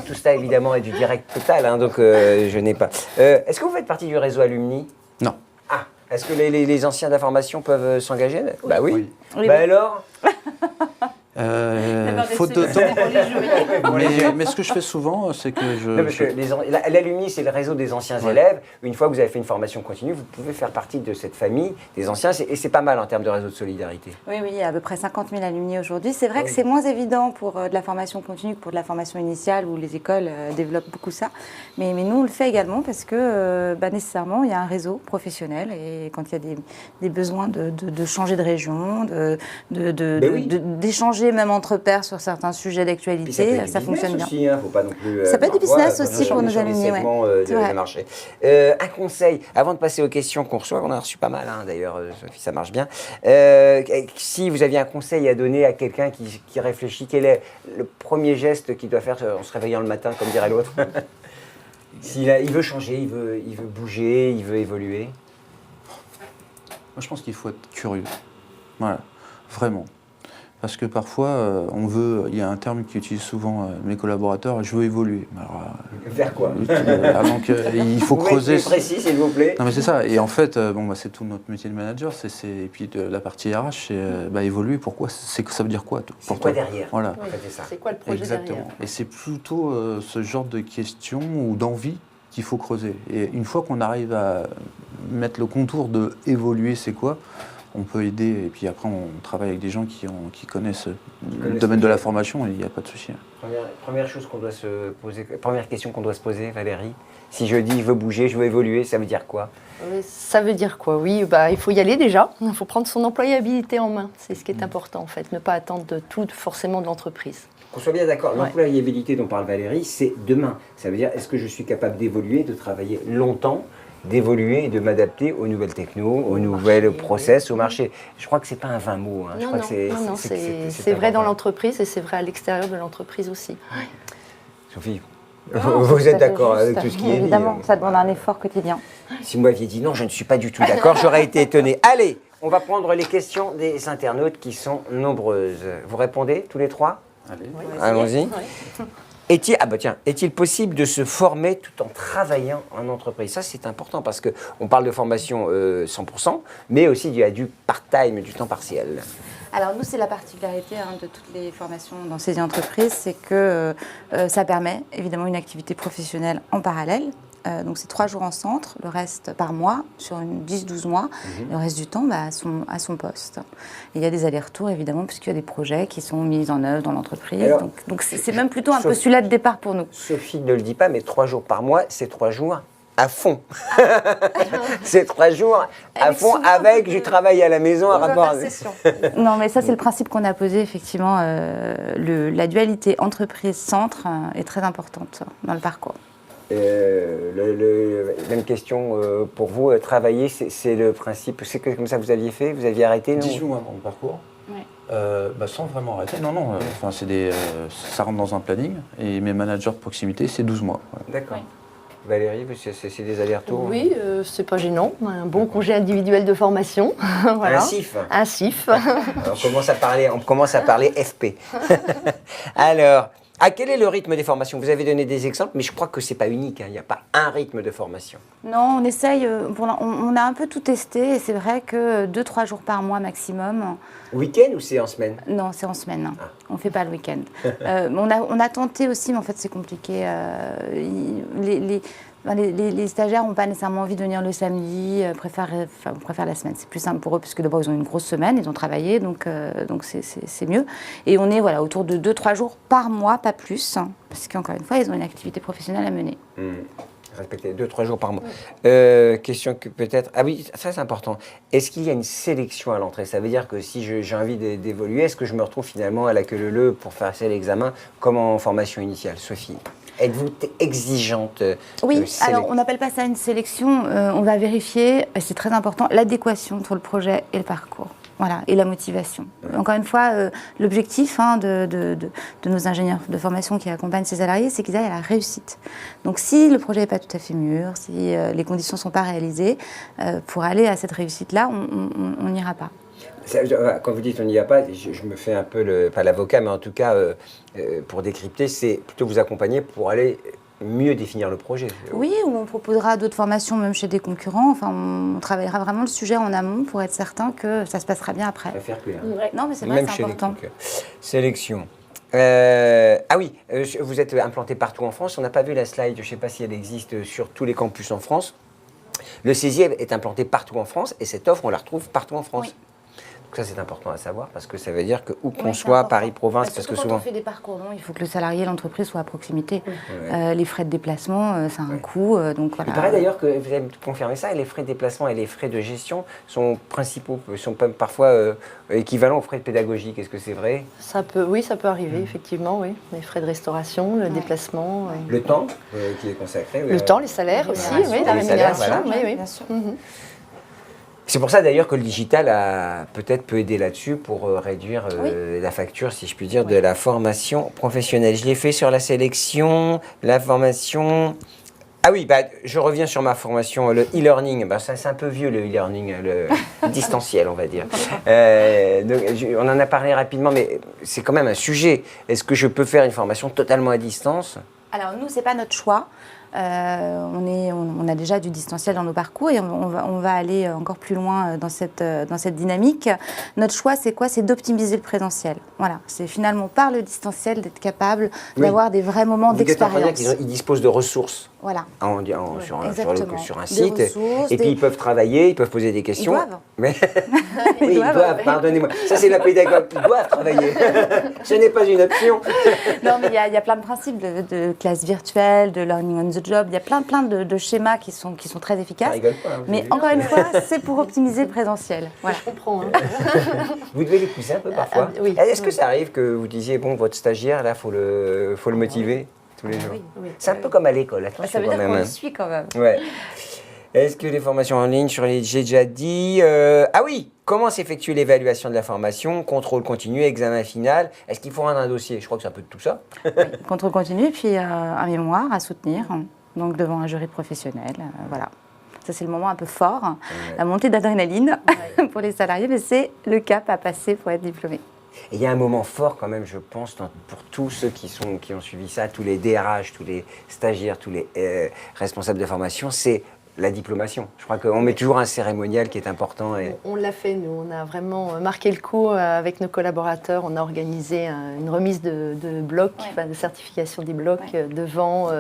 tout ça, évidemment, est du direct total, donc je n'ai pas. Est-ce que vous faites partie du réseau Alumni? Non. Ah, est-ce que les anciens de la formation peuvent s'engager? Bah oui. Alors faute de temps. Mais ce que je fais souvent, c'est que l'Alumni, c'est le réseau des anciens élèves. Une fois que vous avez fait une formation continue, vous pouvez faire partie de cette famille des anciens. Et c'est pas mal en termes de réseau de solidarité. Oui, il y a à peu près 50 000 alumni aujourd'hui. C'est vrai que c'est moins évident pour de la formation continue que pour de la formation initiale où les écoles développent beaucoup ça. Mais nous, on le fait également parce que nécessairement, il y a un réseau professionnel. Et quand il y a des besoins de changer de région, d'échanger même entre pairs sur certains sujets d'actualité, ça fonctionne bien. Aussi, hein, faut pas non plus, ça peut être du business aussi pour nos alumni. De marché. Un conseil, avant de passer aux questions qu'on reçoit, on en a reçu pas mal d'ailleurs, Sophie, ça marche bien. Si vous aviez un conseil à donner à quelqu'un qui réfléchit, quel est le premier geste qu'il doit faire en se réveillant le matin, comme dirait l'autre? Il veut changer, il veut bouger, il veut évoluer. Moi, je pense qu'il faut être curieux. Voilà, vraiment. Parce que parfois, il y a un terme qu'utilisent souvent mes collaborateurs, je veux évoluer. Alors, vers quoi? Donc, il faut creuser. C'est précis, s'il vous plaît. Non, mais c'est ça. Et en fait, c'est tout notre métier de manager. Et puis de la partie RH, c'est évoluer. Pourquoi? Ça veut dire quoi? C'est quoi derrière? Voilà. Oui, c'est quoi le projet Exactement. derrière? Et c'est plutôt ce genre de questions ou d'envie qu'il faut creuser. Et une fois qu'on arrive à mettre le contour de évoluer, c'est quoi? On peut aider, et puis après on travaille avec des gens qui connaissent le domaine de la formation et il n'y a pas de souci. Première chose qu'on doit se poser, première question qu'on doit se poser, Valérie, si je dis je veux bouger, je veux évoluer, ça veut dire quoi? Ça veut dire quoi? Oui, il faut y aller déjà, il faut prendre son employabilité en main, c'est ce qui est important en fait, ne pas attendre de tout forcément de l'entreprise. Qu'on soit bien d'accord, l'employabilité dont parle Valérie, c'est demain. Ça veut dire, est-ce que je suis capable d'évoluer, de travailler longtemps, d'évoluer et de m'adapter aux nouvelles technos, aux nouvelles process, au marché. Je crois que c'est pas un vain mot. Non, c'est vrai dans l'entreprise et c'est vrai à l'extérieur de l'entreprise aussi. Sophie, vous êtes d'accord avec tout ce qui est dit? Évidemment, ça demande un effort quotidien. Si vous m'aviez dit non, je ne suis pas du tout d'accord, j'aurais été étonné. Allez, on va prendre les questions des internautes qui sont nombreuses. Vous répondez tous les trois? Allez. Allons-y. Est-il possible de se former tout en travaillant en entreprise? Ça, c'est important parce qu'on parle de formation 100%, mais aussi il y a du part-time, du temps partiel. Alors nous, c'est la particularité de toutes les formations dans ces entreprises, c'est que ça permet évidemment une activité professionnelle en parallèle. Donc c'est 3 jours en centre, le reste par mois, sur 10-12 mois, le reste du temps à son poste. Et il y a des allers-retours évidemment, puisqu'il y a des projets qui sont mis en œuvre dans l'entreprise. Donc c'est même plutôt un postulat de départ pour nous. Sophie ne le dit pas, mais 3 jours par mois, c'est 3 jours à fond. C'est 3 jours à fond avec du travail à la maison à rapport avec... Non, mais ça, c'est le principe qu'on a posé, effectivement. La dualité entreprise-centre est très importante dans le parcours. Même question pour vous, travailler, c'est le principe, c'est comme ça que vous aviez fait, vous aviez arrêté? 18 mois avant le parcours, sans vraiment arrêter. Ça rentre dans un planning et mes managers de proximité, c'est 12 mois. Ouais. D'accord. Valérie, c'est des allers-retours? Oui, c'est pas gênant. Un bon congé individuel de formation. Voilà. Un CIF. Un CIF. On commence à parler FP. Alors, quel est le rythme des formations? Vous avez donné des exemples, mais je crois que ce n'est pas unique. Il n'y a pas un rythme de formation. Non, on essaye. On a un peu tout testé et c'est vrai que 2-3 jours par mois maximum. Week-end ou c'est en semaine? Non, c'est en semaine. On ne fait pas le week-end. On a tenté aussi, mais en fait c'est compliqué. Les stagiaires n'ont pas nécessairement envie de venir le samedi, préfèrent la semaine. C'est plus simple pour eux, parce que d'abord ils ont une grosse semaine, ils ont travaillé, donc c'est mieux. Et on est autour de 2-3 jours par mois, pas plus, parce qu'encore une fois, ils ont une activité professionnelle à mener. Répétez, 2-3 jours par mois. Question que peut-être... Ah oui, ça c'est important. Est-ce qu'il y a une sélection à l'entrée? Ça veut dire que si j'ai envie d'évoluer, est-ce que je me retrouve finalement à la queue leu pour faire l'examen comme en formation initiale? Sophie, êtes-vous exigeante? Oui, alors on n'appelle pas ça une sélection. On va vérifier, c'est très important, l'adéquation entre le projet et le parcours. Voilà, et la motivation. Encore une fois, l'objectif de nos ingénieurs de formation qui accompagnent ces salariés, c'est qu'ils aillent à la réussite. Donc si le projet n'est pas tout à fait mûr, si les conditions ne sont pas réalisées, pour aller à cette réussite-là, on n'ira pas. Quand vous dites on n'y va pas, je me fais un peu, pas l'avocat, mais en tout cas, pour décrypter, c'est plutôt vous accompagner pour aller mieux définir le projet. Oui, ou on proposera d'autres formations même chez des concurrents. Enfin, on travaillera vraiment le sujet en amont pour être certain que ça se passera bien après. Ça faire clair. Non, mais c'est vrai, c'est important. Sélection. Vous êtes implanté partout en France. On n'a pas vu la slide, je ne sais pas si elle existe sur tous les campus en France. Le CESI est implanté partout en France et cette offre, on la retrouve partout en France. Oui. Ça, c'est important à savoir parce que ça veut dire que où qu'on Oui, soit, important. Paris-Province, parce que Quand souvent... on fait des parcours longs, il faut que le salarié, l'entreprise soit à proximité. Les frais de déplacement, ça a un coût. Donc voilà. Il paraît d'ailleurs que, vous avez confirmé ça, les frais de déplacement et les frais de gestion sont principaux, sont parfois équivalents aux frais de pédagogie. Est-ce que c'est vrai? Oui, ça peut arriver, effectivement, oui. Les frais de restauration, le déplacement. Le temps qui est consacré. Le temps, les salaires aussi, oui, la rémunération. Oui, bien sûr. C'est pour ça d'ailleurs que le digital peut aider là-dessus pour réduire la facture, si je puis dire, de la formation professionnelle. Je l'ai fait sur la sélection, la formation. Ah oui, je reviens sur ma formation, le e-learning. Ça, c'est un peu vieux le e-learning, le distanciel, on va dire. Donc, on en a parlé rapidement, mais c'est quand même un sujet. Est-ce que je peux faire une formation totalement à distance? Alors nous, c'est pas notre choix. On a déjà du distanciel dans nos parcours et on va aller encore plus loin dans cette dynamique. Notre choix, c'est quoi? C'est d'optimiser le présentiel. Voilà, c'est finalement par le distanciel d'être capable d'avoir des vrais moments d'expérience. Ils disposent de ressources. Voilà. Sur un site. Et puis ils peuvent travailler, ils peuvent poser des questions. Ils doivent. Oui, ils doivent, pardonnez-moi. Ça, c'est la pédagogue. Ils doivent travailler. Ce n'est pas une option. Non, mais il y a plein de principes de classe virtuelle, de learning on the job. Il y a plein de schémas qui sont très efficaces. Ça rigole pas, hein, mais encore une fois, c'est pour optimiser le présentiel. Voilà. Je comprends. Vous devez les pousser un peu parfois. Oui. Est-ce que ça arrive que vous disiez, bon, votre stagiaire, là, faut le motiver tous les jours? Oui. C'est un peu comme à l'école. Ça veut dire qu'on le suit quand même. Ouais. Est-ce que les formations en ligne, j'ai déjà dit... Ah oui, comment s'effectue l'évaluation de la formation? Contrôle continu, examen final. Est-ce qu'il faut rendre un dossier? Je crois que c'est un peu de tout ça. Oui, contrôle continu, puis un mémoire à soutenir, donc devant un jury professionnel. Voilà. Ça, c'est le moment un peu fort, la montée d'adrénaline pour les salariés, mais c'est le cap à passer pour être diplômé. Et il y a un moment fort quand même, je pense, pour tous ceux qui ont suivi ça, tous les DRH, tous les stagiaires, tous les responsables de formation, c'est la diplomation. Je crois qu'on met toujours un cérémonial qui est important. On l'a fait, nous. On a vraiment marqué le coup avec nos collaborateurs. On a organisé une remise de blocs, de certification des blocs devant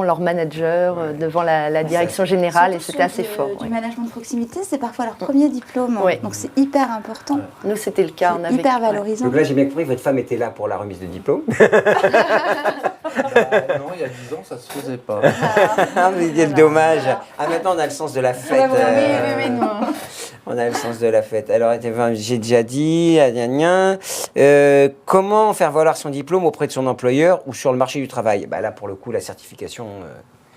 leur manager, devant la direction générale. Et c'était assez fort. Du management de proximité, c'est parfois leur premier diplôme. Donc c'est hyper important. Nous, c'était le cas. C'est hyper valorisant. Donc là, j'ai bien compris, votre femme était là pour la remise de diplôme. Non, il y a 10 ans, ça se faisait pas. Ah, mais quel dommage. Ah, maintenant, on a le sens de la fête. Oui, non. On a le sens de la fête. Alors, j'ai déjà dit, comment faire valoir son diplôme auprès de son employeur ou sur le marché du travail? Là, pour le coup, la certification...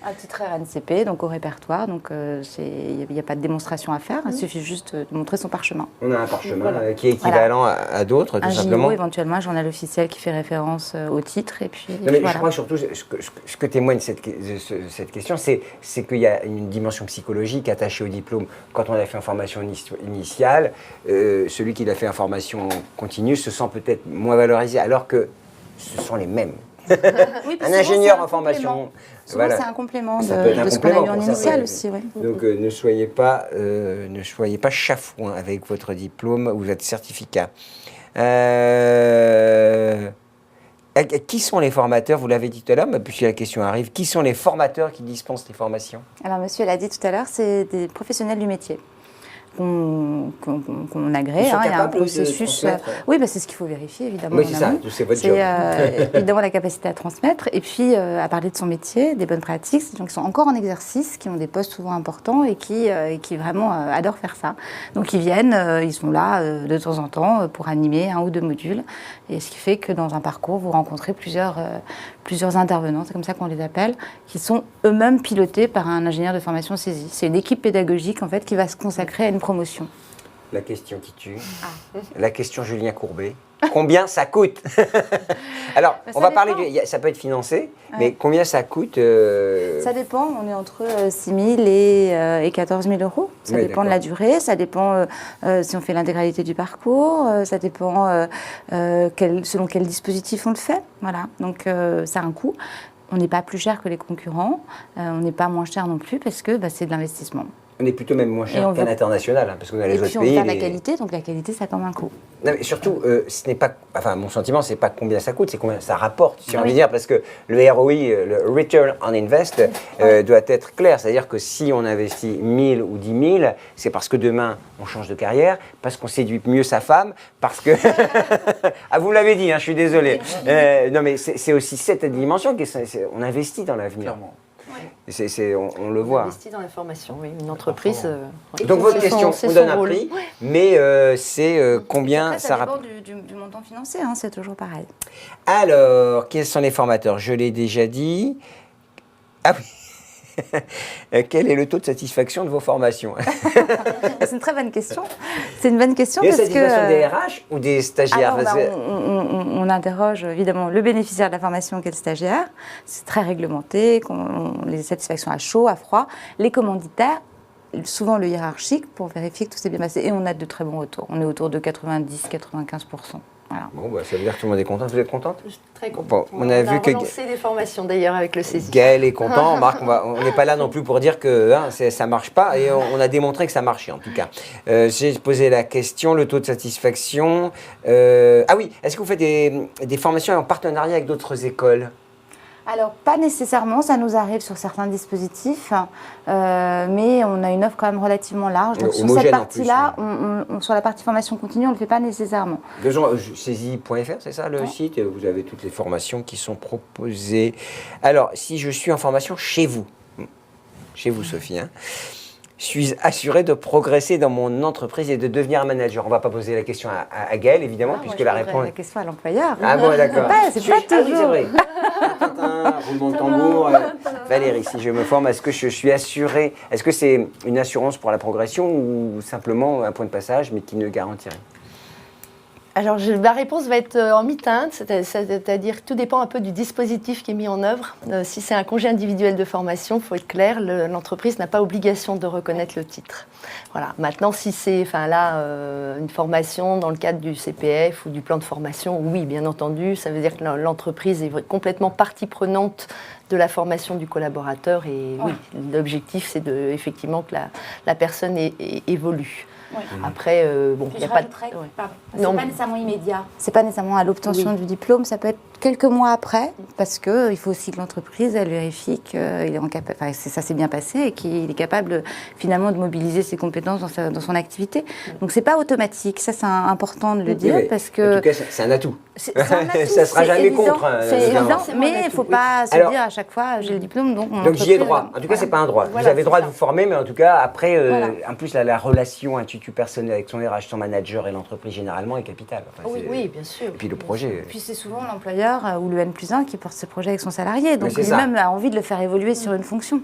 Un titre RNCP, donc au répertoire, donc il n'y a pas de démonstration à faire, il suffit juste de montrer son parchemin. On a un parchemin qui est équivalent à d'autres, tout simplement. JO, éventuellement, un journal officiel qui fait référence au titre, et puis mais je crois surtout, ce que témoigne cette question, c'est qu'il y a une dimension psychologique attachée au diplôme. Quand on a fait une formation initiale, celui qui a fait une formation continue se sent peut-être moins valorisé, alors que ce sont les mêmes. Oui, un ingénieur en formation. Souvent, c'est un complément de ce qu'on a eu en initial aussi. Oui. Donc, ne soyez pas chafouin avec votre diplôme ou votre certificat. Qui sont les formateurs? Vous l'avez dit tout à l'heure, mais puis la question arrive. Qui sont les formateurs qui dispensent les formations? Alors, monsieur l'a dit tout à l'heure, c'est des professionnels du métier qu'on agrée. Il y a un processus. Oui, c'est ce qu'il faut vérifier, évidemment. Oui, c'est ça, c'est votre job. Évidemment, la capacité à transmettre et puis à parler de son métier, des bonnes pratiques. C'est des gens qui sont encore en exercice, qui ont des postes souvent importants et qui vraiment adorent faire ça. Donc, ils viennent, ils sont là de temps en temps pour animer 1 ou 2 modules. Et ce qui fait que dans un parcours, vous rencontrez plusieurs intervenants, c'est comme ça qu'on les appelle, qui sont eux-mêmes pilotés par un ingénieur de formation saisie. C'est une équipe pédagogique, en fait, qui va se consacrer à une promotion. La question qui tue. La question Julien Courbet. Combien ça coûte? Alors, on va parler ça peut être financé, mais combien ça coûte Ça dépend, on est entre 6 000 et 14 000 euros. Ça dépend de la durée, ça dépend si on fait l'intégralité du parcours, ça dépend selon quel dispositif on le fait. Voilà, donc ça a un coût. On n'est pas plus cher que les concurrents, on n'est pas moins cher non plus parce que c'est de l'investissement. On est plutôt même moins cher qu'à l'international, parce qu'on a les autres pays. Et puis on perd la qualité, donc la qualité, ça a quand même un coût. Non, mais surtout, ce n'est pas, enfin, mon sentiment, c'est pas combien ça coûte, c'est combien ça rapporte, si on veut dire, parce que le ROI, le Return on Invest, doit être clair. C'est-à-dire que si on investit 1000 ou 10 000, c'est parce que demain, on change de carrière, parce qu'on séduit mieux sa femme, parce que... ah, vous l'avez dit, hein, je suis désolé. Non, mais c'est aussi cette dimension qu'on investit dans l'avenir. On le voit. On investit dans la formation, oui. Une entreprise. Donc votre question, on donne un prix, mais c'est combien après, ça rapporte. Ça dépend du montant financier, hein, c'est toujours pareil. Alors, quels sont les formateurs? Je l'ai déjà dit. Ah oui. Quel est le taux de satisfaction de vos formations? C'est une très bonne question. C'est une bonne question parce parce que... des RH ou des stagiaires? On interroge évidemment le bénéficiaire de la formation qui est le stagiaire. C'est très réglementé, les satisfactions à chaud, à froid. Les commanditaires, souvent le hiérarchique, pour vérifier que tout s'est bien passé. Et on a de très bons retours. On est autour de 90-95%. Voilà. Bon, bah, ça veut dire que tout le monde est content. Vous êtes contente? Très contente. Bon, on a vu relancé des formations d'ailleurs avec le CESI. Gaël est content. Marc, on n'est pas là non plus pour dire que ça ne marche pas. Et on a démontré que ça marchait en tout cas. J'ai posé la question, le taux de satisfaction. Ah oui, est-ce que vous faites des formations en partenariat avec d'autres écoles? Alors, pas nécessairement, ça nous arrive sur certains dispositifs, mais on a une offre quand même relativement large. Donc, sur cette partie-là, sur la partie formation continue, on ne le fait pas nécessairement. Saisie.fr, c'est ça le site? Vous avez toutes les formations qui sont proposées. Alors, si je suis en formation chez vous Sophie, hein, je suis assuré de progresser dans mon entreprise et de devenir un manager. On ne va pas poser la question à Gaël, évidemment, puisque la réponse... la question à l'employeur. Ah bon, d'accord. C'est pas toujours... c'est vrai. Roulement de tambour. Valérie, si je me forme, est-ce que je suis assuré? Est-ce que c'est une assurance pour la progression ou simplement un point de passage, mais qui ne garantit rien? Alors, ma réponse va être en mi-teinte, c'est-à-dire que tout dépend un peu du dispositif qui est mis en œuvre. Si c'est un congé individuel de formation, il faut être clair, l'entreprise n'a pas obligation de reconnaître le titre. Voilà. Maintenant, si c'est une formation dans le cadre du CPF ou du plan de formation, oui, bien entendu, ça veut dire que l'entreprise est complètement partie prenante de la formation du collaborateur. Et oui, l'objectif, c'est effectivement que la personne évolue. Oui. Après, il n'y a pas de... C'est pas nécessairement immédiat. C'est pas nécessairement à l'obtention du diplôme, ça peut être quelques mois après, parce qu'il faut aussi que l'entreprise elle vérifie que ça s'est bien passé et qu'il est capable finalement de mobiliser ses compétences dans son activité. Donc c'est pas automatique, ça c'est important de le dire, parce que... En tout cas, c'est un atout. C'est un atout. Ça ne sera jamais évident, contre. C'est évident, mais il ne faut pas se dire à chaque fois j'ai le diplôme, donc j'y ai droit. En tout cas, c'est pas un droit. Vous avez le droit de vous former, mais en tout cas, après, en plus, la relation personnelle avec son RH, son manager et l'entreprise généralement est capitale. Oui, bien sûr. Et puis le projet. Et puis c'est souvent l'employeur ou le N+1 qui porte ce projet avec son salarié, donc lui-même a envie de le faire évoluer sur une fonction.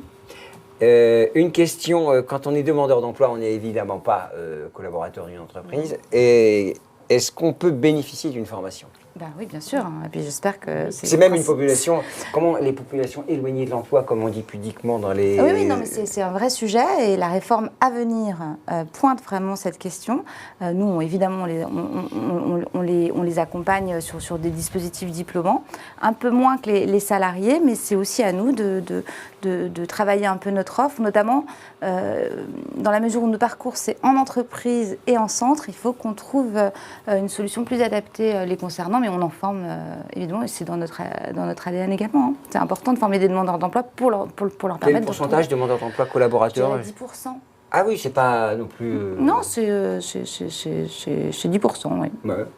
Une question, quand on est demandeur d'emploi, on n'est évidemment pas collaborateur d'une entreprise. Et est-ce qu'on peut bénéficier d'une formation? Oui, bien sûr. Et puis j'espère que c'est même une population. Comment les populations éloignées de l'emploi, comme on dit pudiquement dans les. Oui, non, mais c'est un vrai sujet et la réforme à venir pointe vraiment cette question. Nous, évidemment, on les accompagne sur des dispositifs diplômants, un peu moins que les salariés, mais c'est aussi à nous de travailler un peu notre offre, notamment dans la mesure où nos parcours c'est en entreprise et en centre. Il faut qu'on trouve une solution plus adaptée les concernant. Mais on en forme, évidemment, et c'est dans notre ADN également. Hein. C'est important de former des demandeurs d'emploi pour leur permettre... Quel pourcentage de demandeurs d'emploi collaborateurs? 10%. Ah oui, c'est pas non plus... Non, c'est 10%, oui.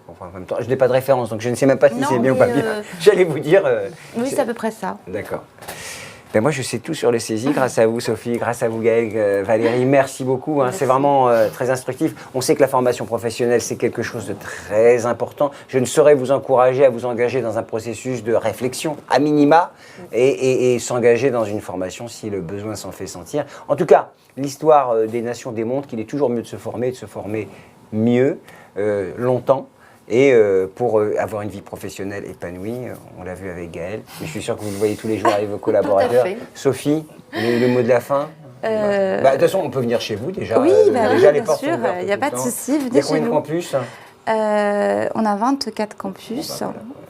Enfin, en même temps, je n'ai pas de référence, donc je ne sais même pas si c'est bien ou pas bien. J'allais vous dire... oui, c'est à peu près ça. D'accord. Moi, je sais tout sur le CESI grâce à vous, Sophie, grâce à vous, Gaël, Valérie. Merci beaucoup. C'est vraiment très instructif. On sait que la formation professionnelle, c'est quelque chose de très important. Je ne saurais vous encourager à vous engager dans un processus de réflexion, à minima, et s'engager dans une formation si le besoin s'en fait sentir. En tout cas, l'histoire des nations démontre qu'il est toujours mieux de se former mieux, longtemps. Et pour avoir une vie professionnelle épanouie, on l'a vu avec Gaël, mais je suis sûr que vous le voyez tous les jours avec vos collaborateurs. Sophie, le mot de la fin? De toute façon, on peut venir chez vous déjà. Oui, déjà, les bien portes sûr, sont ouvertes. il n'y a pas de souci. Il y a combien de campus? On a 24 campus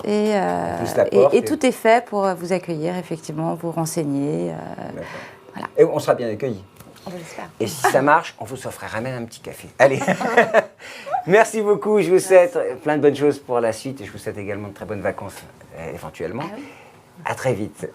et tout est fait pour vous accueillir, effectivement, vous renseigner. Voilà. Et on sera bien accueillis. On l'espère. Et si ça marche, on vous offrira même un petit café. Allez. Merci beaucoup. Je vous souhaite plein de bonnes choses pour la suite. Et je vous souhaite également de très bonnes vacances éventuellement. À très vite.